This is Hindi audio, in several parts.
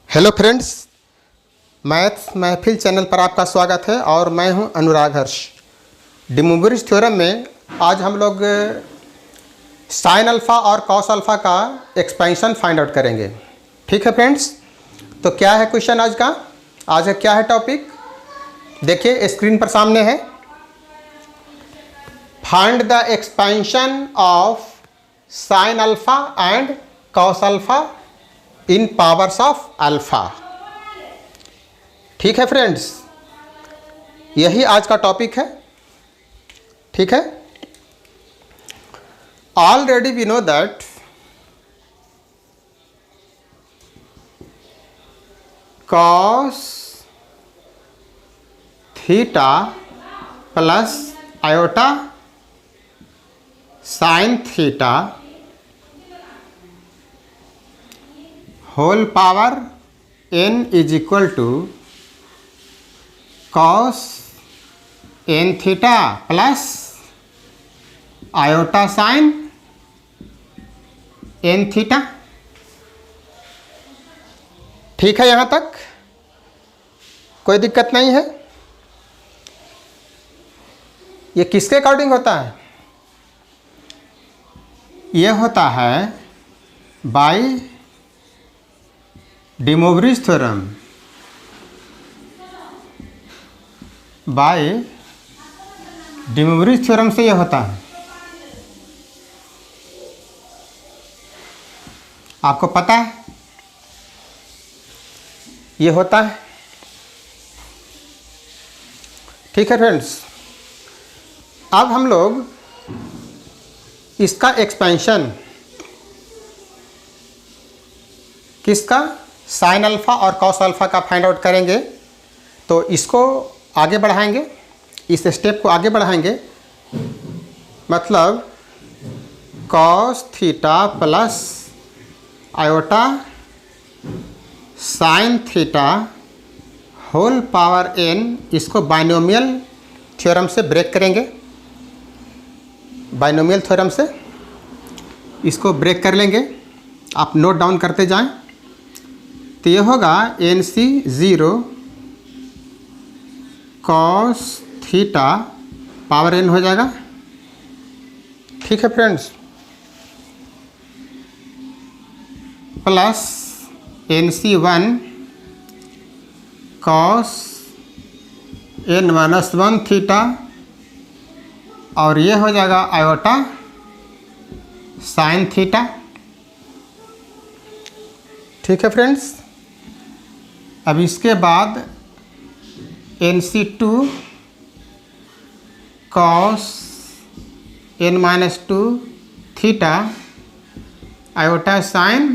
हेलो फ्रेंड्स, मैथ्स महफिल चैनल पर आपका स्वागत है और मैं हूं अनुराग हर्ष। डी मोवरिज थ्योरम में आज हम लोग साइन अल्फ़ा और कॉस अल्फ़ा का एक्सपेंशन फाइंड आउट करेंगे। ठीक है फ्रेंड्स, तो क्या है क्वेश्चन आज का? आज का क्या है टॉपिक? देखिए स्क्रीन पर सामने है। Find the expansion of sine alpha and cos alpha in powers of alpha. ठीक है फ्रेंड्स, यही आज का टॉपिक है। ठीक है, already we know that cos theta plus iota sine theta whole power n is equal to cos n theta plus iota sine n theta. ठीक है, यहाँ तक कोई दिक्कत नहीं है। ये किसके अकॉर्डिंग होता है? यह होता है by De Moivre's theorem. By De Moivre's theorem से यह होता है। आपको पता है ये होता है। ठीक है फ्रेंड्स, अब हम लोग इसका एक्सपेंशन किसका, साइन अल्फ़ा और कॉस अल्फ़ा का फाइंड आउट करेंगे। तो इसको आगे बढ़ाएंगे, इस स्टेप को आगे बढ़ाएंगे। मतलब cos theta plus iota sine theta whole power n, इसको बाइनोमियल थ्योरम से ब्रेक करेंगे। बाइनोमियल थ्योरम से इसको ब्रेक कर लेंगे। आप नोट डाउन करते जाएं। तो ये होगा NC 0 cos theta power n हो जाएगा। ठीक है friends, plus NC 1 cos n minus 1 theta, और ये हो जाएगा आयोटा साइन थीटा। ठीक है फ्रेंड्स, अब इसके बाद NC 2 cos n minus 2 theta iota sine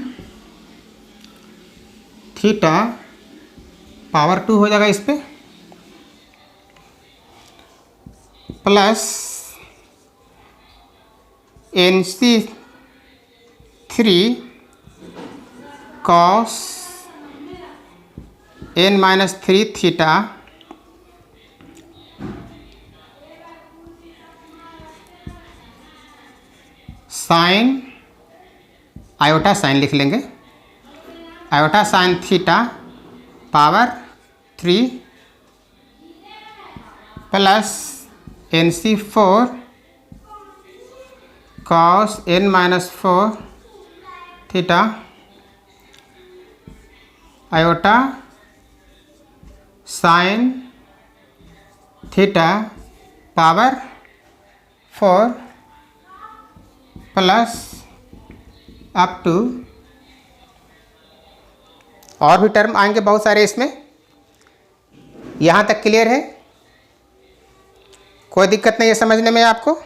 theta power 2 हो जाएगा इस पे, plus NC 3 cos n minus 3 theta sine, iota sine लिख लेंगे, iota sine theta power 3, plus NC 4 cos n minus 4 theta iota sine theta power 4, plus up to, और भी टर्म आएंगे बहुत सारे इसमें। यहाँ तक क्लियर है? कोई दिक्कत नहीं है समझने में आपको?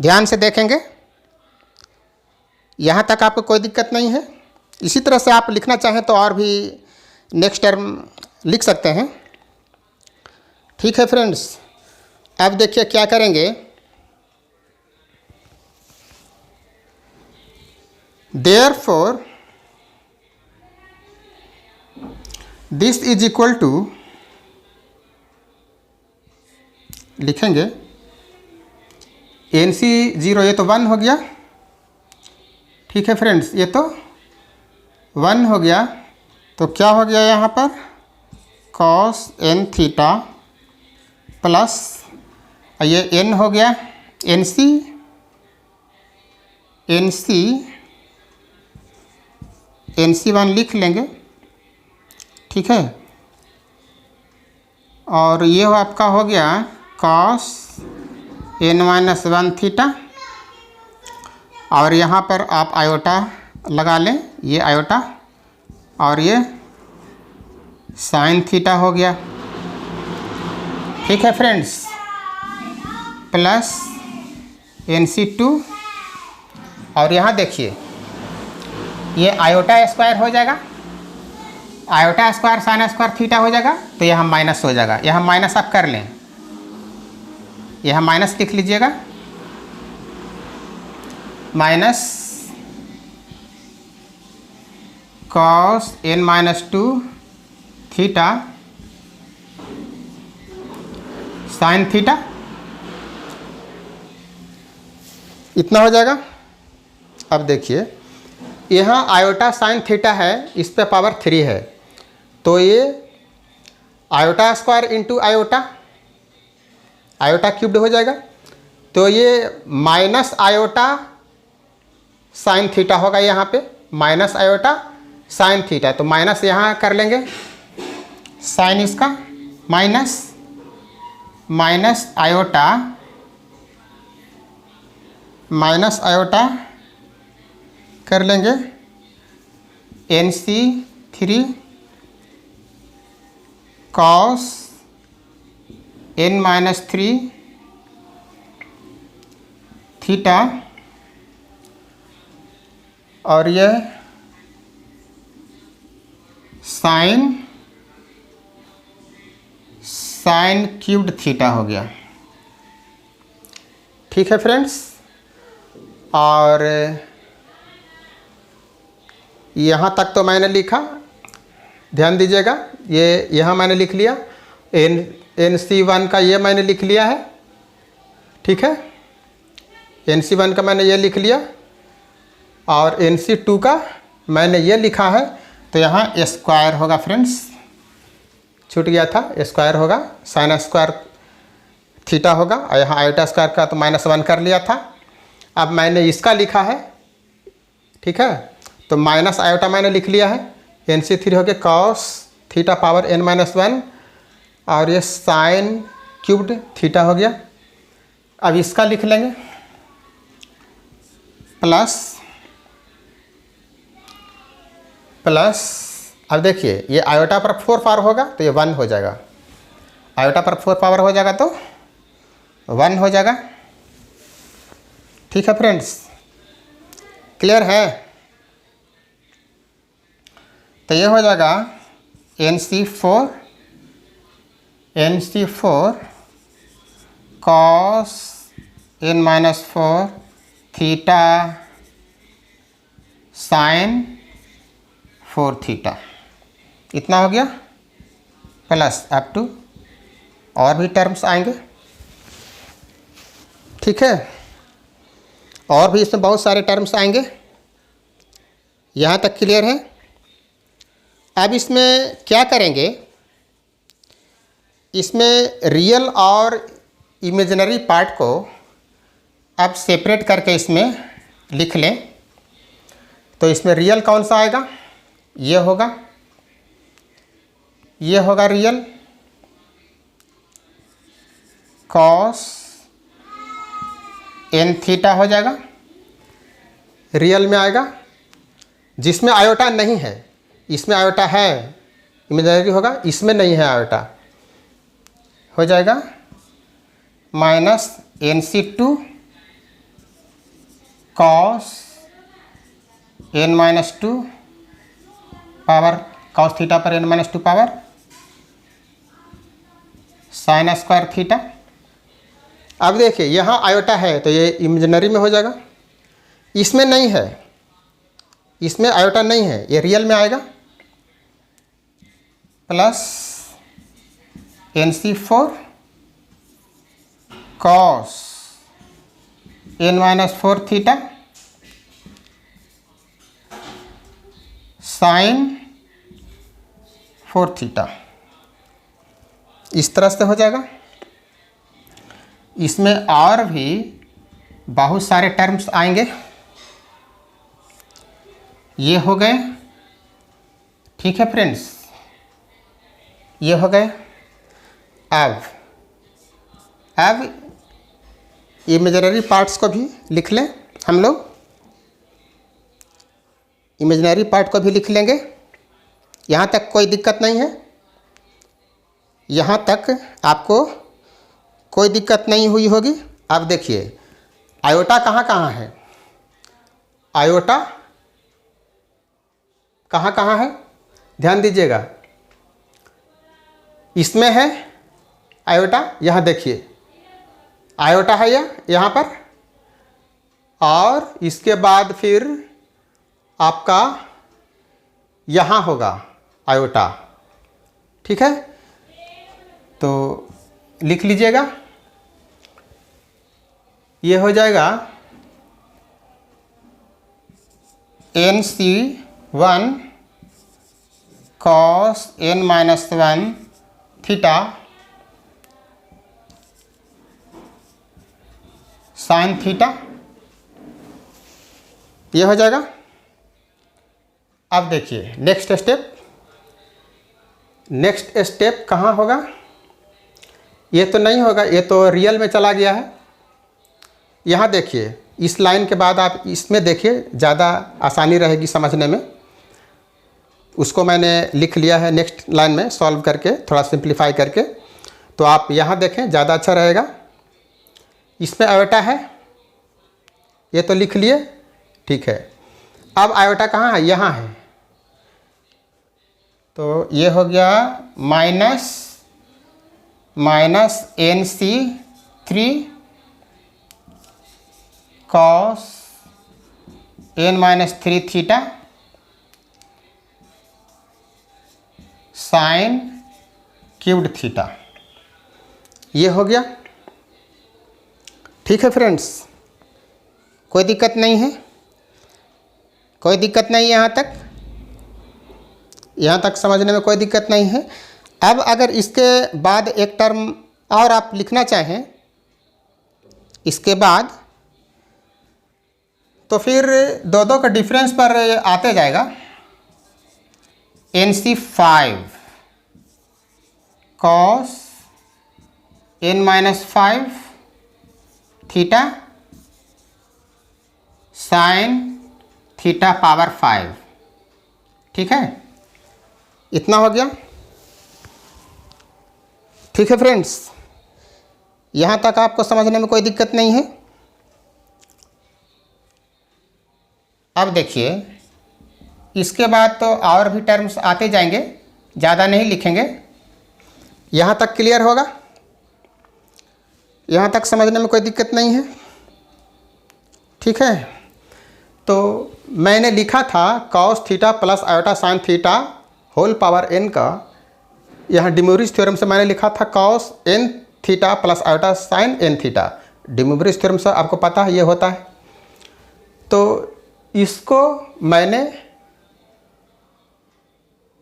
ध्यान से देखेंगे, यहाँ तक आपको कोई दिक्कत नहीं है। इसी तरह से आप लिखना चाहें तो और भी नेक्स्ट टर्म लिख सकते हैं। ठीक है फ्रेंड्स, अब देखिए क्या करेंगे। Therefore this is equal to, लिखेंगे NC 0, ये तो 1 हो गया। ठीक है फ्रेंड्स, ये तो 1 हो गया, तो क्या हो गया यहाँ पर, कॉस एन थीटा प्लस ये एन हो गया एन सी वन लिख लेंगे, ठीक है। और ये आपका हो गया cos N minus one theta, और यहाँ पर आप आयोटा लगा लें, ये आयोटा और ये साइन थीटा हो गया, ठीक है फ्रेंड्स, प्लस NC2। और यहाँ देखिए ये आयोटा स्क्वायर हो जाएगा, iota square sine square theta हो जाएगा, तो यहाँ माइनस हो जाएगा। यहाँ माइनस आप कर लें, यहाँ माइनस लिख लीजिएगा, minus cos n minus 2 theta sine theta, इतना हो जाएगा। अब देखिए यहाँ आयोटा साइन थीटा है, इस पे पावर 3 है, तो ये iota square into iota, iota cubed हो जाएगा, तो ये माइनस आयोटा साइन थीटा होगा, यहाँ पे माइनस आयोटा साइन थीटा, तो माइनस यहाँ कर लेंगे, साइन इसका माइनस आयोटा कर लेंगे NC3 cos n minus 3 theta, और यह साइन क्यूब्ड थीटा हो गया, ठीक है फ्रेंड्स। और यहाँ तक तो मैंने लिखा, ध्यान दीजिएगा, ये यहाँ मैंने लिख लिया, NC1 का ये मैंने लिख लिया है, ठीक है, NC1 का मैंने ये लिख लिया, और NC2 का मैंने ये लिखा है, तो यहाँ स्क्वायर होगा फ्रेंड्स, छूट गया था, स्क्वायर होगा, साइन स्क्वायर थीटा होगा, और यहाँ आयोटा स्क्वायर का तो -1 कर लिया था। अब मैंने इसका लिखा है, ठीक है, तो माइनस आयोटा मैंने लिख लिया है, NC3 हो गया cos theta power n minus 1, और ये साइन क्यूब्ड थीटा हो गया। अब इसका लिख लेंगे, प्लस अब देखिए ये आयोटा पर 4 पावर होगा तो ये 1 हो जाएगा, आयोटा पर 4 पावर हो जाएगा तो 1 हो जाएगा, ठीक है फ्रेंड्स, क्लियर है। तो ये हो जाएगा NC4 cos n minus 4 theta sine 4 theta, इतना हो गया, प्लस अप टू और भी टर्म्स आएंगे, ठीक है, और भी इसमें बहुत सारे टर्म्स आएंगे, यहाँ तक क्लियर है। अब इसमें क्या करेंगे, इसमें रियल और इमेजिनरी पार्ट को अब सेपरेट करके इसमें लिख लें। तो इसमें रियल कौन सा आएगा, ये होगा रियल कॉस n थीटा हो जाएगा, रियल में आएगा, जिसमें आयोटा नहीं है, इसमें आयोटा है, इमेजिनरी होगा, इसमें नहीं है आयोटा, हो जाएगा minus NC2 cos n minus 2 power cos theta पर n minus 2 power sine square theta. अब देखिए यहाँ आयोटा है तो ये इमेजिनरी में हो जाएगा, इसमें नहीं है, इसमें आयोटा नहीं है, ये रियल में आएगा, plus NC4 cos n minus 4 theta sine 4 theta, इस तरह से हो जाएगा। इसमें और भी बहुत सारे टर्म्स आएंगे। ये हो गए, ठीक है फ्रेंड्स, ये हो गए। अब इमेजिनरी पार्ट्स को भी लिख लें हम लोग, इमेजिनरी पार्ट को भी लिख लेंगे। यहाँ तक कोई दिक्कत नहीं है, यहाँ तक आपको कोई दिक्कत नहीं हुई होगी। अब देखिए आयोटा कहाँ कहाँ है, आयोटा कहाँ कहाँ है, ध्यान दीजिएगा। इसमें है आयोटा, यहाँ देखिए आयोटा है यहाँ पर, और इसके बाद फिर आपका यहाँ होगा आयोटा, ठीक है। तो लिख लीजिएगा, ये हो जाएगा NC1 cos n-1 theta sine theta, ये हो जाएगा। अब देखिए नेक्स्ट स्टेप कहाँ होगा, ये तो नहीं होगा, ये तो रियल में चला गया है। यहाँ देखिए इस लाइन के बाद आप इसमें देखिए, ज़्यादा आसानी रहेगी समझने में। उसको मैंने लिख लिया है नेक्स्ट लाइन में सॉल्व करके, थोड़ा सिंप्लीफाई करके, तो आप यहाँ देखें ज़्यादा अच्छा रहेगा। इसमें आयोटा है, ये तो लिख लिए, ठीक है। अब आयोटा कहाँ है, यहाँ है, तो ये हो गया minus NC3 cos n-3 theta sine cubed theta, ये हो गया, ठीक है फ्रेंड्स। कोई दिक्कत नहीं है, कोई दिक्कत नहीं, यहाँ तक समझने में कोई दिक्कत नहीं है। अब अगर इसके बाद एक टर्म और आप लिखना चाहें इसके बाद, तो फिर दो का डिफरेंस पर आते जाएगा। NC5 cos n-5 theta sign theta power 5, ठीक है, इतना हो गया, ठीक है फ्रेंड्स। यहाँ तक आपको समझने में कोई दिक्कत नहीं है। अब देखिए इसके बाद तो और भी टर्म्स आते जाएंगे, ज़्यादा नहीं लिखेंगे। यहाँ तक क्लियर होगा, यहाँ तक समझने में कोई दिक्कत नहीं है, ठीक है। तो मैंने लिखा था cos theta plus iota sine theta whole power n का, यहाँ डिमोरिज थ्योरम से मैंने लिखा था cos n theta plus iota sine n theta. De Moivre's theorem से आपको पता है ये होता है। तो इसको मैंने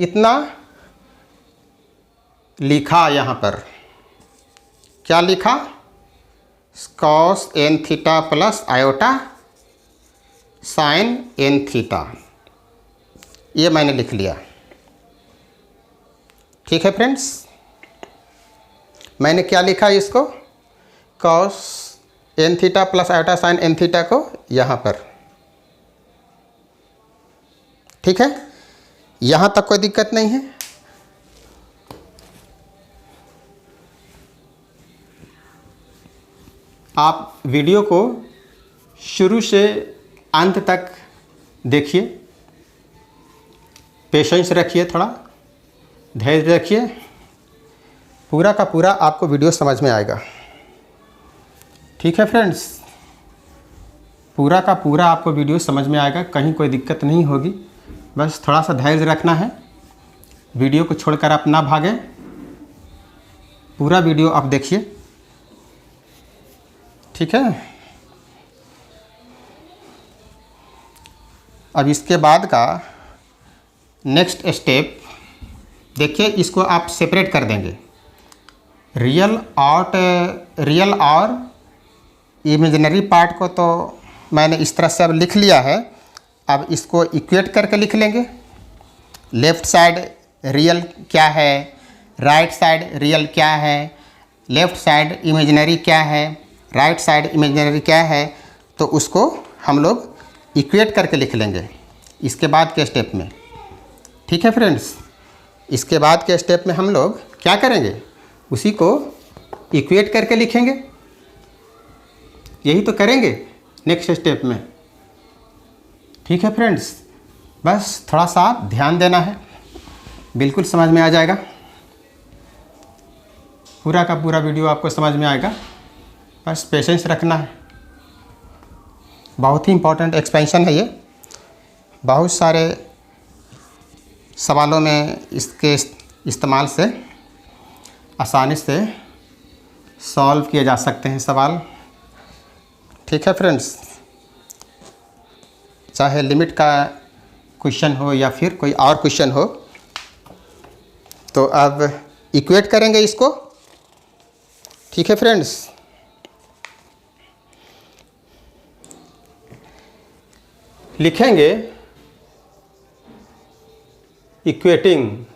इतना लिखा, यहाँ पर क्या लिखा, cos n theta plus iota sine n theta, ये मैंने लिख लिया, ठीक है फ्रेंड्स। मैंने क्या लिखा इसको, cos n theta plus iota sine n theta को यहाँ पर, ठीक है। यहाँ तक कोई दिक्कत नहीं है। आप वीडियो को शुरू से अंत तक देखिए, पेशेंस रखिए, थोड़ा धैर्य रखिए, पूरा का पूरा आपको वीडियो समझ में आएगा, ठीक है फ्रेंड्स। पूरा का पूरा आपको वीडियो समझ में आएगा, कहीं कोई दिक्कत नहीं होगी। बस थोड़ा सा धैर्य रखना है, वीडियो को छोड़कर आप ना भागें, पूरा वीडियो आप देखिए, ठीक है। अब इसके बाद का नेक्स्ट स्टेप देखिए इसको आप सेपरेट कर देंगे, रियल और इमेजिनरी पार्ट को तो मैंने इस तरह से अब लिख लिया है। अब इसको इक्वेट करके लिख लेंगे। लेफ़्ट साइड रियल क्या है, राइट साइड रियल क्या है, लेफ़्ट साइड इमेजिनरी क्या है, राइट साइड इमेजिनरी क्या है, तो उसको हम लोग इक्वेट करके लिख लेंगे इसके बाद के स्टेप में। ठीक है फ्रेंड्स, इसके बाद के स्टेप में हम लोग क्या करेंगे, उसी को इक्वेट करके लिखेंगे। यही तो करेंगे नेक्स्ट स्टेप में। ठीक है फ्रेंड्स, बस थोड़ा सा ध्यान देना है, बिल्कुल समझ में आ जाएगा। पूरा का पूरा वीडियो आपको समझ में आएगा, बस पेशेंस रखना है। बहुत ही इम्पोर्टेंट एक्सपेंशन है ये, बहुत सारे सवालों में इसके इस्तेमाल से आसानी से सॉल्व किए जा सकते हैं सवाल। ठीक है फ्रेंड्स, चाहे लिमिट का क्वेश्चन हो या फिर कोई और क्वेश्चन हो। तो अब इक्वेट करेंगे इसको। ठीक है फ्रेंड्स, लिखेंगे equating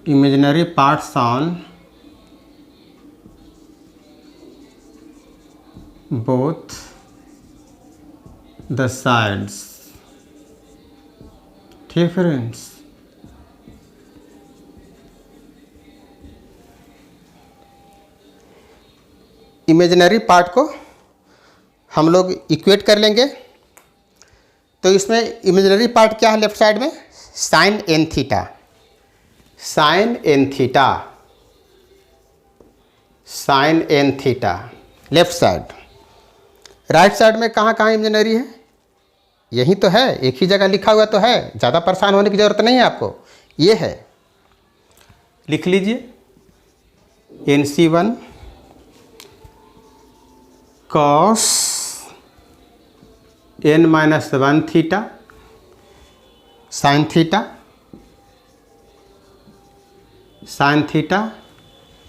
imaginary parts on both the sides। ठीक फ्रेंड्स, इमेजिनरी पार्ट को हम लोग इक्वेट कर लेंगे। तो इसमें इमेजिनरी पार्ट क्या है, लेफ्ट साइड में sine N theta, left side. Right side में कहाँ कहाँ इमेजिनरी है, यही तो है, एक ही जगह लिखा हुआ तो है, ज़्यादा परेशान होने की ज़रूरत नहीं है आपको। ये है, लिख लीजिए NC1 cos n-1 theta sine theta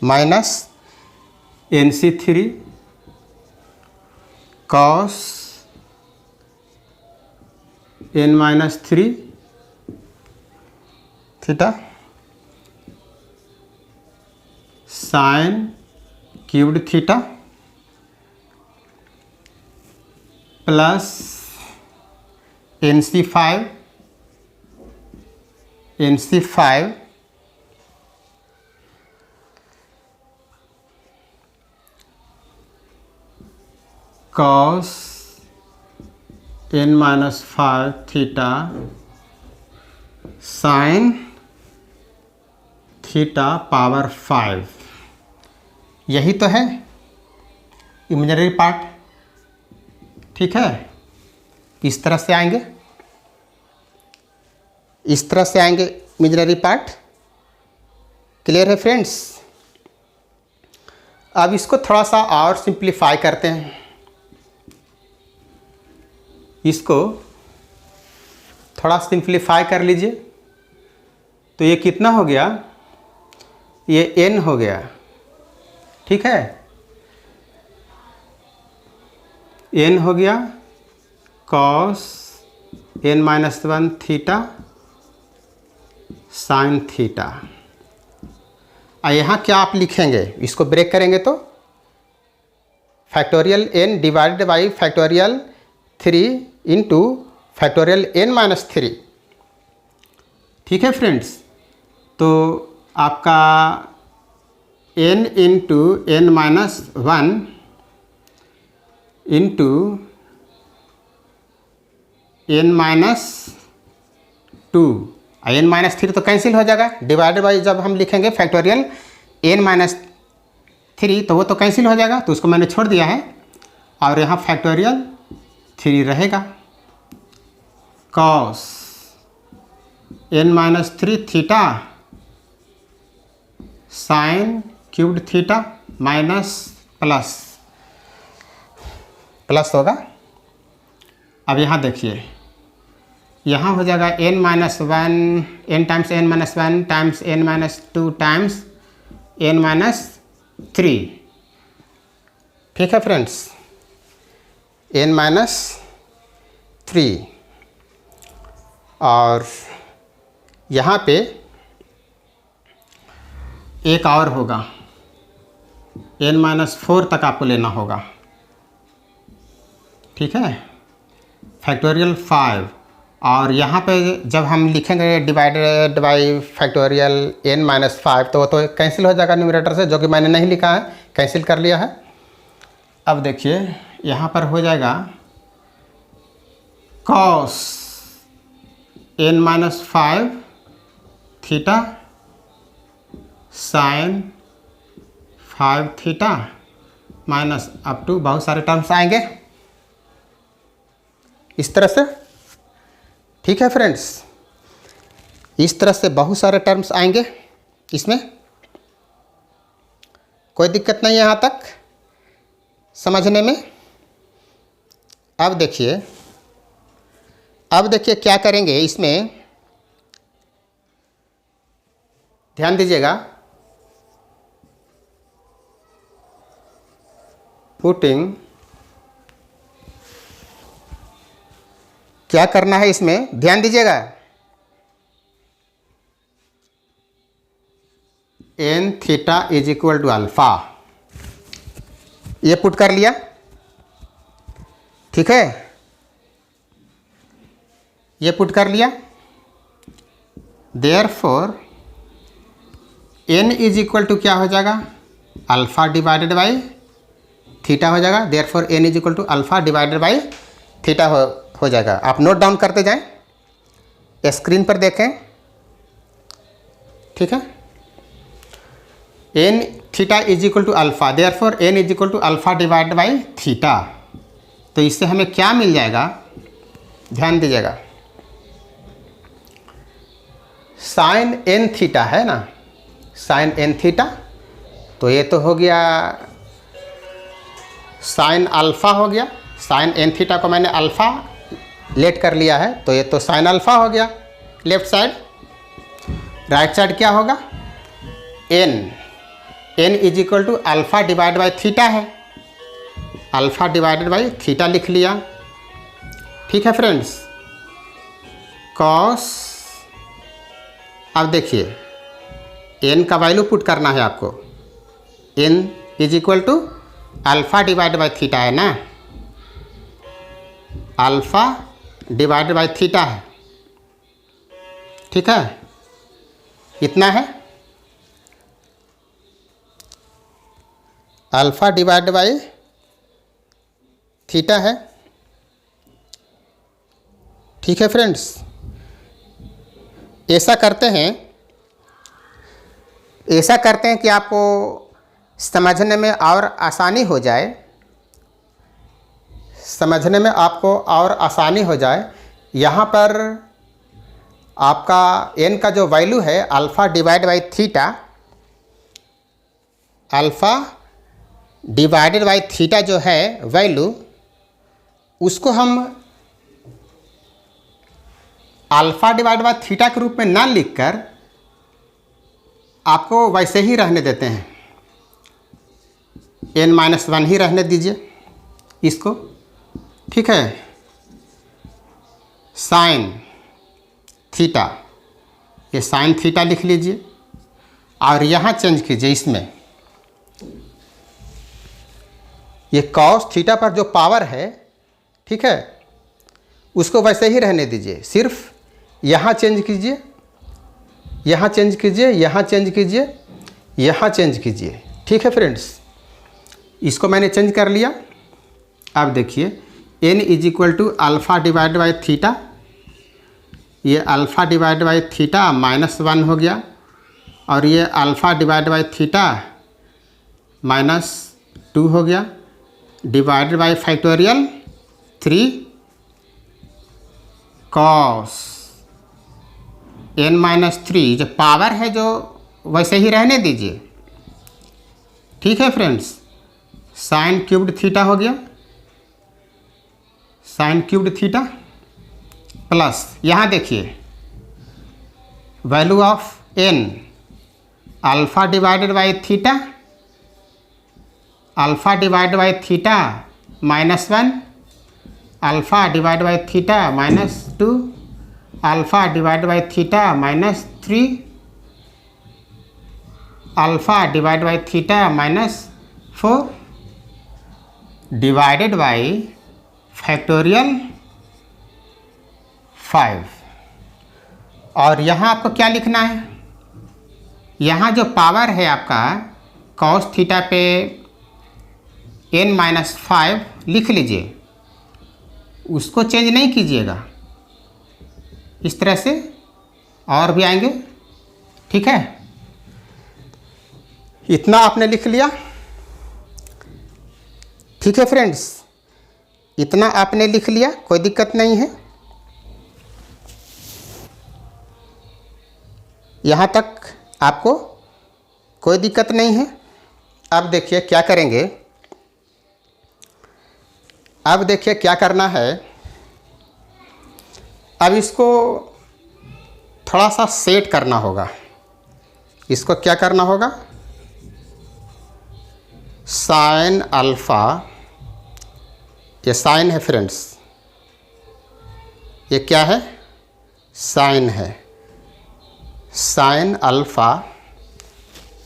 minus NC3 cos n-3 theta sine cubed theta plus NC5 cos n-5 theta sign theta power 5। यही तो है इमेजिनरी पार्ट। ठीक है, इस तरह से आएंगे, इमेजिनरी पार्ट। क्लियर है फ्रेंड्स? अब इसको थोड़ा सा और सिंप्लीफाई करते हैं। इसको थोड़ा सिंप्लीफाई कर लीजिए, तो ये कितना हो गया, ये n हो गया। ठीक है, n हो गया cos n-1 theta sine theta. यहाँ क्या आप लिखेंगे, इसको ब्रेक करेंगे तो factorial n divided by factorial 3 into factorial n-3। ठीक है फ्रेंड्स, तो आपका n into n-1 into n-2, n-3 तो कैंसिल हो जाएगा, डिवाइडेड बाई जब हम लिखेंगे फैक्टोरियल n-3 3 तो वो तो कैंसिल हो जाएगा, तो उसको मैंने छोड़ दिया है और यहाँ फैक्टोरियल 3 रहेगा। Cos n-3 theta sine cubed theta minus plus होगा। अब यहाँ देखिए, यहाँ हो जाएगा n-1 n times n-1 times n-2 times n-3। ठीक है फ्रेंड्स, n-3 और यहाँ पे एक और होगा, n-4 तक आपको लेना होगा। ठीक है, फैक्टोरियल 5 और यहाँ पे जब हम लिखेंगे डिवाइडेड बाई फैक्टोरियल n-5 तो वो तो कैंसिल हो जाएगा न्यूमरेटर से, जो कि मैंने नहीं लिखा है, कैंसिल कर लिया है। अब देखिए यहाँ पर हो जाएगा cos n-5 theta sine 5 theta minus up to बहुत सारे टर्म्स आएंगे इस तरह से। ठीक है फ्रेंड्स, इस तरह से बहुत सारे टर्म्स आएंगे इसमें, कोई दिक्कत नहीं है यहाँ तक समझने में। अब देखिए क्या करेंगे इसमें, ध्यान दीजिएगा। पुटिंग क्या करना है इसमें, ध्यान दीजिएगा। n theta is equal to alpha, ये पुट कर लिया। ठीक है, ये पुट कर लिया। Therefore n is equal to क्या हो जाएगा, अल्फा डिवाइडेड बाई थीटा हो जाएगा। Therefore n is equal to alpha divided by theta हो जाएगा। आप नोट डाउन करते जाएं, स्क्रीन पर देखें। ठीक है, n theta is equal to alpha, therefore n is equal to alpha divided by theta. तो इससे हमें क्या मिल जाएगा, ध्यान दीजिएगा। साइन n थीटा है ना, साइन n थीटा, तो ये तो हो गया साइन अल्फ़ा हो गया। साइन n थीटा को मैंने अल्फ़ा लेट कर लिया है, तो ये तो साइन अल्फ़ा हो गया लेफ्ट साइड। राइट साइड क्या होगा, n is equal to alpha divide by theta है, अल्फ़ा डिवाइडेड बाई थीटा लिख लिया। ठीक है फ्रेंड्स, कॉस, अब देखिए n का वैल्यू पुट करना है आपको। n is equal to alpha divide by theta है ना, अल्फ़ा डिवाइड बाई थीटा है। ठीक है, इतना है, अल्फ़ा डिवाइड बाई थीटा है। ठीक है फ्रेंड्स, ऐसा करते हैं कि आपको समझने में और आसानी हो जाए, समझने में आपको और आसानी हो जाए। यहाँ पर आपका n का जो वैल्यू है alpha divide by theta, alpha divided by theta जो है वैल्यू, उसको हम अल्फ़ा डिवाइड बाई थीटा के रूप में ना लिखकर आपको वैसे ही रहने देते हैं, n-1 ही रहने दीजिए इसको। ठीक है, साइन थीटा, ये साइन थीटा लिख लीजिए और यहाँ चेंज कीजिए इसमें, ये कॉस थीटा पर जो पावर है, ठीक है, उसको वैसे ही रहने दीजिए, सिर्फ यहाँ चेंज कीजिए, यहाँ चेंज कीजिए, यहाँ चेंज कीजिए, यहाँ चेंज कीजिए। ठीक है फ्रेंड्स, इसको मैंने चेंज कर लिया। अब देखिए n is equal to alpha divide by theta, ये अल्फ़ा डिवाइड बाई थीटा -1 हो गया और ये अल्फ़ा डिवाइड बाई थीटा -2 हो गया, divided by factorial 3 cos n-3, जो पावर है जो वैसे ही रहने दीजिए, ठीक है फ्रेंड्स। साइन क्यूब्ड थीटा हो गया, साइन क्यूब्ड थीटा प्लस यहाँ देखिए value of n, alpha divided by theta, alpha divided by theta -1, alpha divide by theta -2, alpha divide by theta -3, alpha divide by theta -4 divided by factorial 5। और यहाँ आपको क्या लिखना है, यहाँ जो पावर है आपका कॉस थीटा पे n-5 लिख लीजिए, उसको चेंज नहीं कीजिएगा, इस तरह से और भी आएंगे, ठीक है। इतना आपने लिख लिया, ठीक है फ्रेंड्स, इतना आपने लिख लिया, कोई दिक्कत नहीं है। यहाँ तक आपको कोई दिक्कत नहीं है। अब देखिए क्या करेंगे, अब देखिए क्या करना है। अब इसको थोड़ा सा सेट करना होगा। इसको क्या करना होगा, साइन अल्फ़ा, ये साइन है फ्रेंड्स, ये क्या है, साइन है। साइन अल्फ़ा,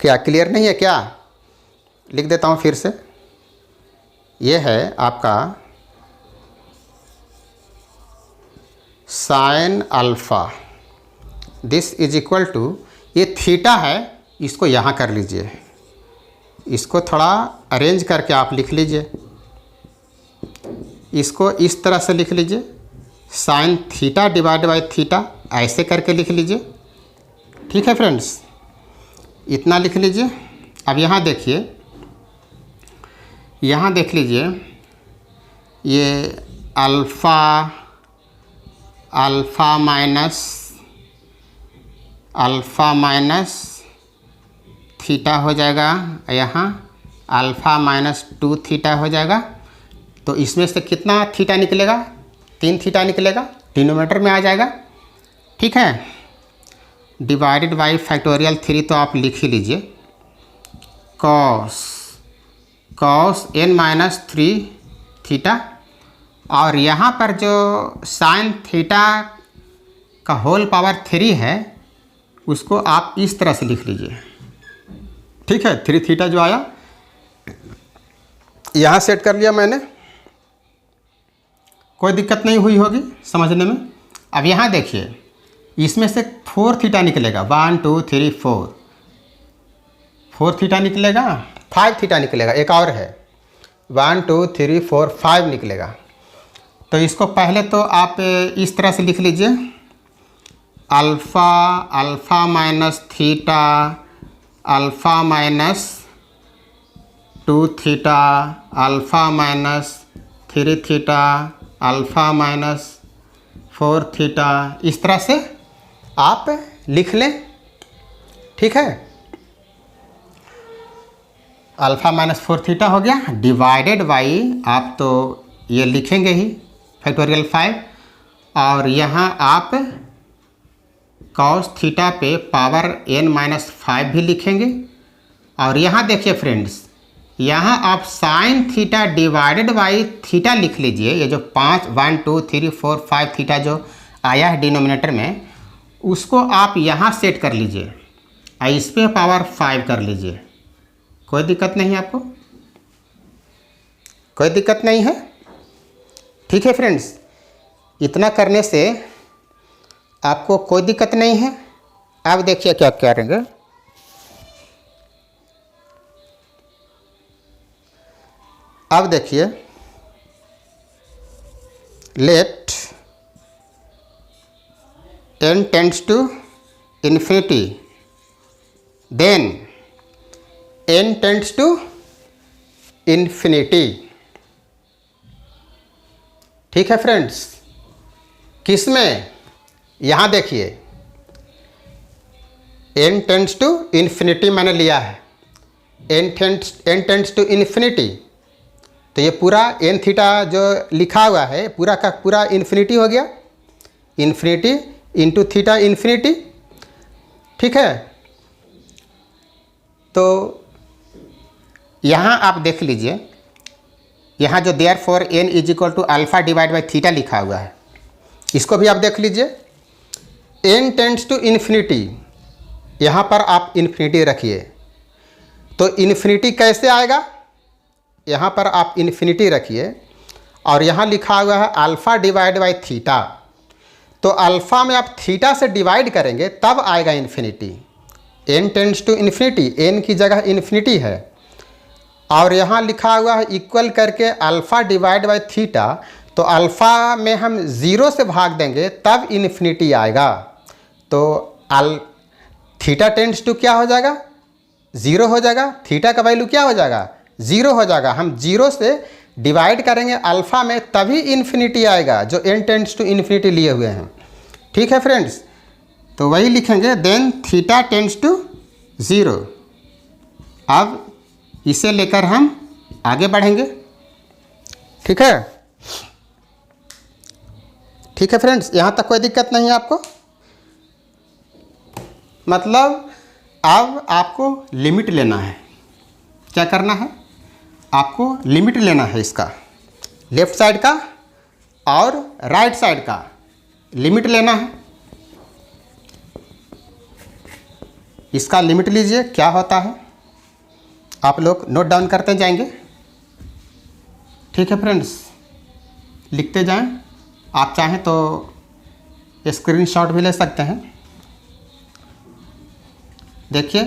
क्या क्लियर नहीं है क्या, लिख देता हूँ फिर से। ये है आपका sine alpha, this is equal to, ये थीटा है, इसको यहाँ कर लीजिए, इसको थोड़ा अरेंज करके आप लिख लीजिए, इसको इस तरह से लिख लीजिए, sine theta divide by theta, ऐसे करके लिख लीजिए, ठीक है फ्रेंड्स, इतना लिख लीजिए। अब यहाँ देखिए, यहाँ देख लीजिए, ये अल्फ़ा, अल्फ़ा माइनस थीटा हो जाएगा, यहाँ अल्फ़ा -2 थीटा हो जाएगा। तो इसमें से कितना थीटा निकलेगा, 3 थीटा निकलेगा, डिनोमिनेटर में आ जाएगा, ठीक है। डिवाइडेड बाई फैक्टोरियल 3 तो आप लिख ही लीजिए, कॉस n-3 थीटा, और यहाँ पर जो साइन थीटा का होल पावर 3 है, उसको आप इस तरह से लिख लीजिए, ठीक है। 3 थीटा जो आया यहाँ सेट कर लिया मैंने, कोई दिक्कत नहीं हुई होगी समझने में। अब यहाँ देखिए, इसमें से 4 थीटा निकलेगा, 1 2 3 4 थीटा निकलेगा, 5 थीटा निकलेगा, एक और है 1 2 3 4 5 निकलेगा। तो इसको पहले तो आप इस तरह से लिख लीजिए, alpha minus theta, alpha -2 theta, alpha -3 theta, alpha -4 theta, इस तरह से आप लिख लें, ठीक है। अल्फ़ा -4 थीटा हो गया, डिवाइडेड बाई, आप तो ये लिखेंगे ही फैक्टोरियल 5, और यहाँ आप कॉस थीटा पे पावर n-5 भी लिखेंगे। और यहाँ देखिए फ्रेंड्स, यहाँ आप sine theta divided by theta लिख लीजिए, ये जो 1 2 3 4 5 थीटा जो आया है डिनोमिनेटर में, उसको आप यहाँ सेट कर लीजिए, और इस पर पावर 5 कर लीजिए, कोई दिक्कत नहीं है आपको, कोई दिक्कत नहीं है, ठीक है फ्रेंड्स। इतना करने से आपको कोई दिक्कत नहीं है। अब देखिए क्या करेंगे, अब देखिए, let n tends to infinity, then n tends to infinity. ठीक है फ्रेंड्स, किस में? यहाँ देखिए n टेंड्स टू इन्फिनिटी मैंने लिया है, n टेंड्स टू इन्फिनिटी, तो ये पूरा n थीटा जो लिखा हुआ है पूरा का पूरा इन्फिनिटी हो गया, इन्फिनिटी इंटू थीटा इन्फिनिटी। ठीक है, तो यहाँ आप देख लीजिए, यहाँ जो therefore n is equal to alpha divide by theta लिखा हुआ है, इसको भी आप देख लीजिए। n टेंड्स टू इन्फिनिटी, यहाँ पर आप इन्फिनिटी रखिए, तो इन्फिनिटी कैसे आएगा? यहाँ पर आप इन्फिनिटी रखिए और यहाँ लिखा हुआ है अल्फ़ा डिवाइड बाई थीटा, तो अल्फ़ा में आप थीटा से डिवाइड करेंगे तब आएगा infinity. n tends to infinity, n की जगह इन्फिनिटी है, और यहाँ लिखा हुआ है इक्वल करके अल्फ़ा डिवाइड बाई थीटा, तो अल्फ़ा में हम 0 से भाग देंगे तब इन्फिनिटी आएगा, तो थीटा टेंड्स टू क्या हो जाएगा? 0 हो जाएगा, थीटा का वैल्यू क्या हो जाएगा? 0 हो जाएगा। हम 0 से डिवाइड करेंगे अल्फ़ा में तभी इन्फिनिटी आएगा, जो n टेंड्स टू इन्फिनिटी लिए हुए हैं। ठीक है फ्रेंड्स, तो वही लिखेंगे, देन थीटा टेंड्स टू 0। अब इसे लेकर हम आगे बढ़ेंगे। ठीक है, ठीक है फ्रेंड्स, यहाँ तक कोई दिक्कत नहीं है आपको? मतलब अब आपको लिमिट लेना है। क्या करना है? आपको लिमिट लेना है इसका, लेफ्ट साइड का और राइट साइड का लिमिट लेना है। इसका लिमिट लीजिए, क्या होता है आप लोग नोट डाउन करते जाएंगे। ठीक है फ्रेंड्स, लिखते जाएं, आप चाहें तो स्क्रीनशॉट भी ले सकते हैं। देखिए,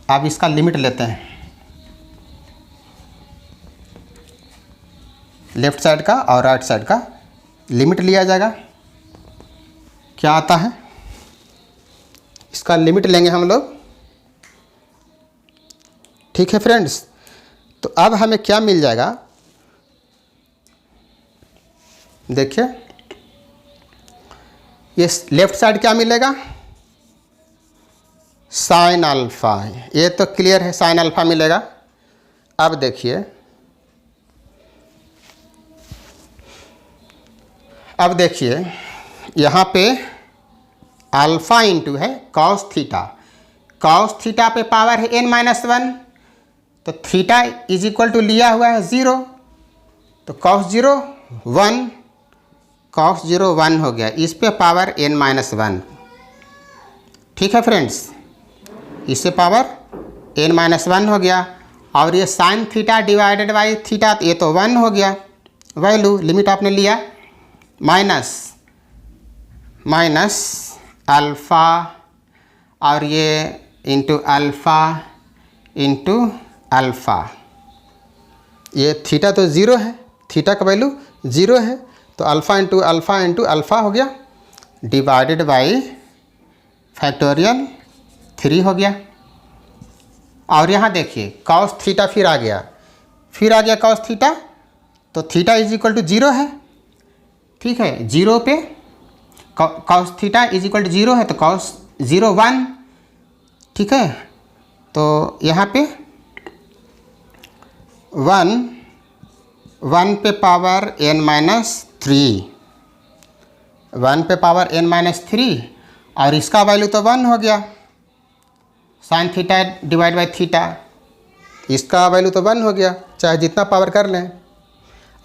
अब इसका लिमिट लेते हैं, लेफ्ट साइड का और राइट साइड का लिमिट लिया जाएगा। क्या आता है? इसका लिमिट लेंगे हम लोग। ठीक है फ्रेंड्स, तो अब हमें क्या मिल जाएगा? देखिए, ये लेफ्ट साइड क्या मिलेगा? साइन अल्फ़ा, ये तो क्लियर है, साइन अल्फ़ा मिलेगा। अब देखिए, अब देखिए यहाँ पे अल्फ़ा इंटू है कॉस थीटा, कॉस थीटा पे पावर है n-1, तो थीटा इज इक्वल टू लिया हुआ है 0, तो कॉस 0 1, कॉस 0 1 हो गया, इस पे पावर n-1। ठीक है फ्रेंड्स, इससे पावर n-1 हो गया, और ये sine theta divided by theta, ये तो 1 हो गया वैल्यू, लिमिट आपने लिया, माइनस अल्फ़ा और ये इंटू अल्फ़ा इंटू अल्फ़ा, ये थीटा तो 0 है, थीटा का वैल्यू 0 है, तो alpha into alpha into alpha हो गया, डिवाइडेड बाई फैक्टोरियल 3 हो गया। और यहाँ देखिए कॉस थीटा फिर आ गया कॉस थीटा, तो थीटा इज इक्वल टू 0 है। ठीक है, 0 पे cos theta is equal to 0 है, तो कॉस 0 1। ठीक है, तो यहाँ पे 1 पे पावर n-3, 1 पे पावर n-3, और इसका वैल्यू तो 1 हो गया, sine theta divide by theta, इसका वैल्यू तो 1 हो गया, चाहे जितना पावर कर लें।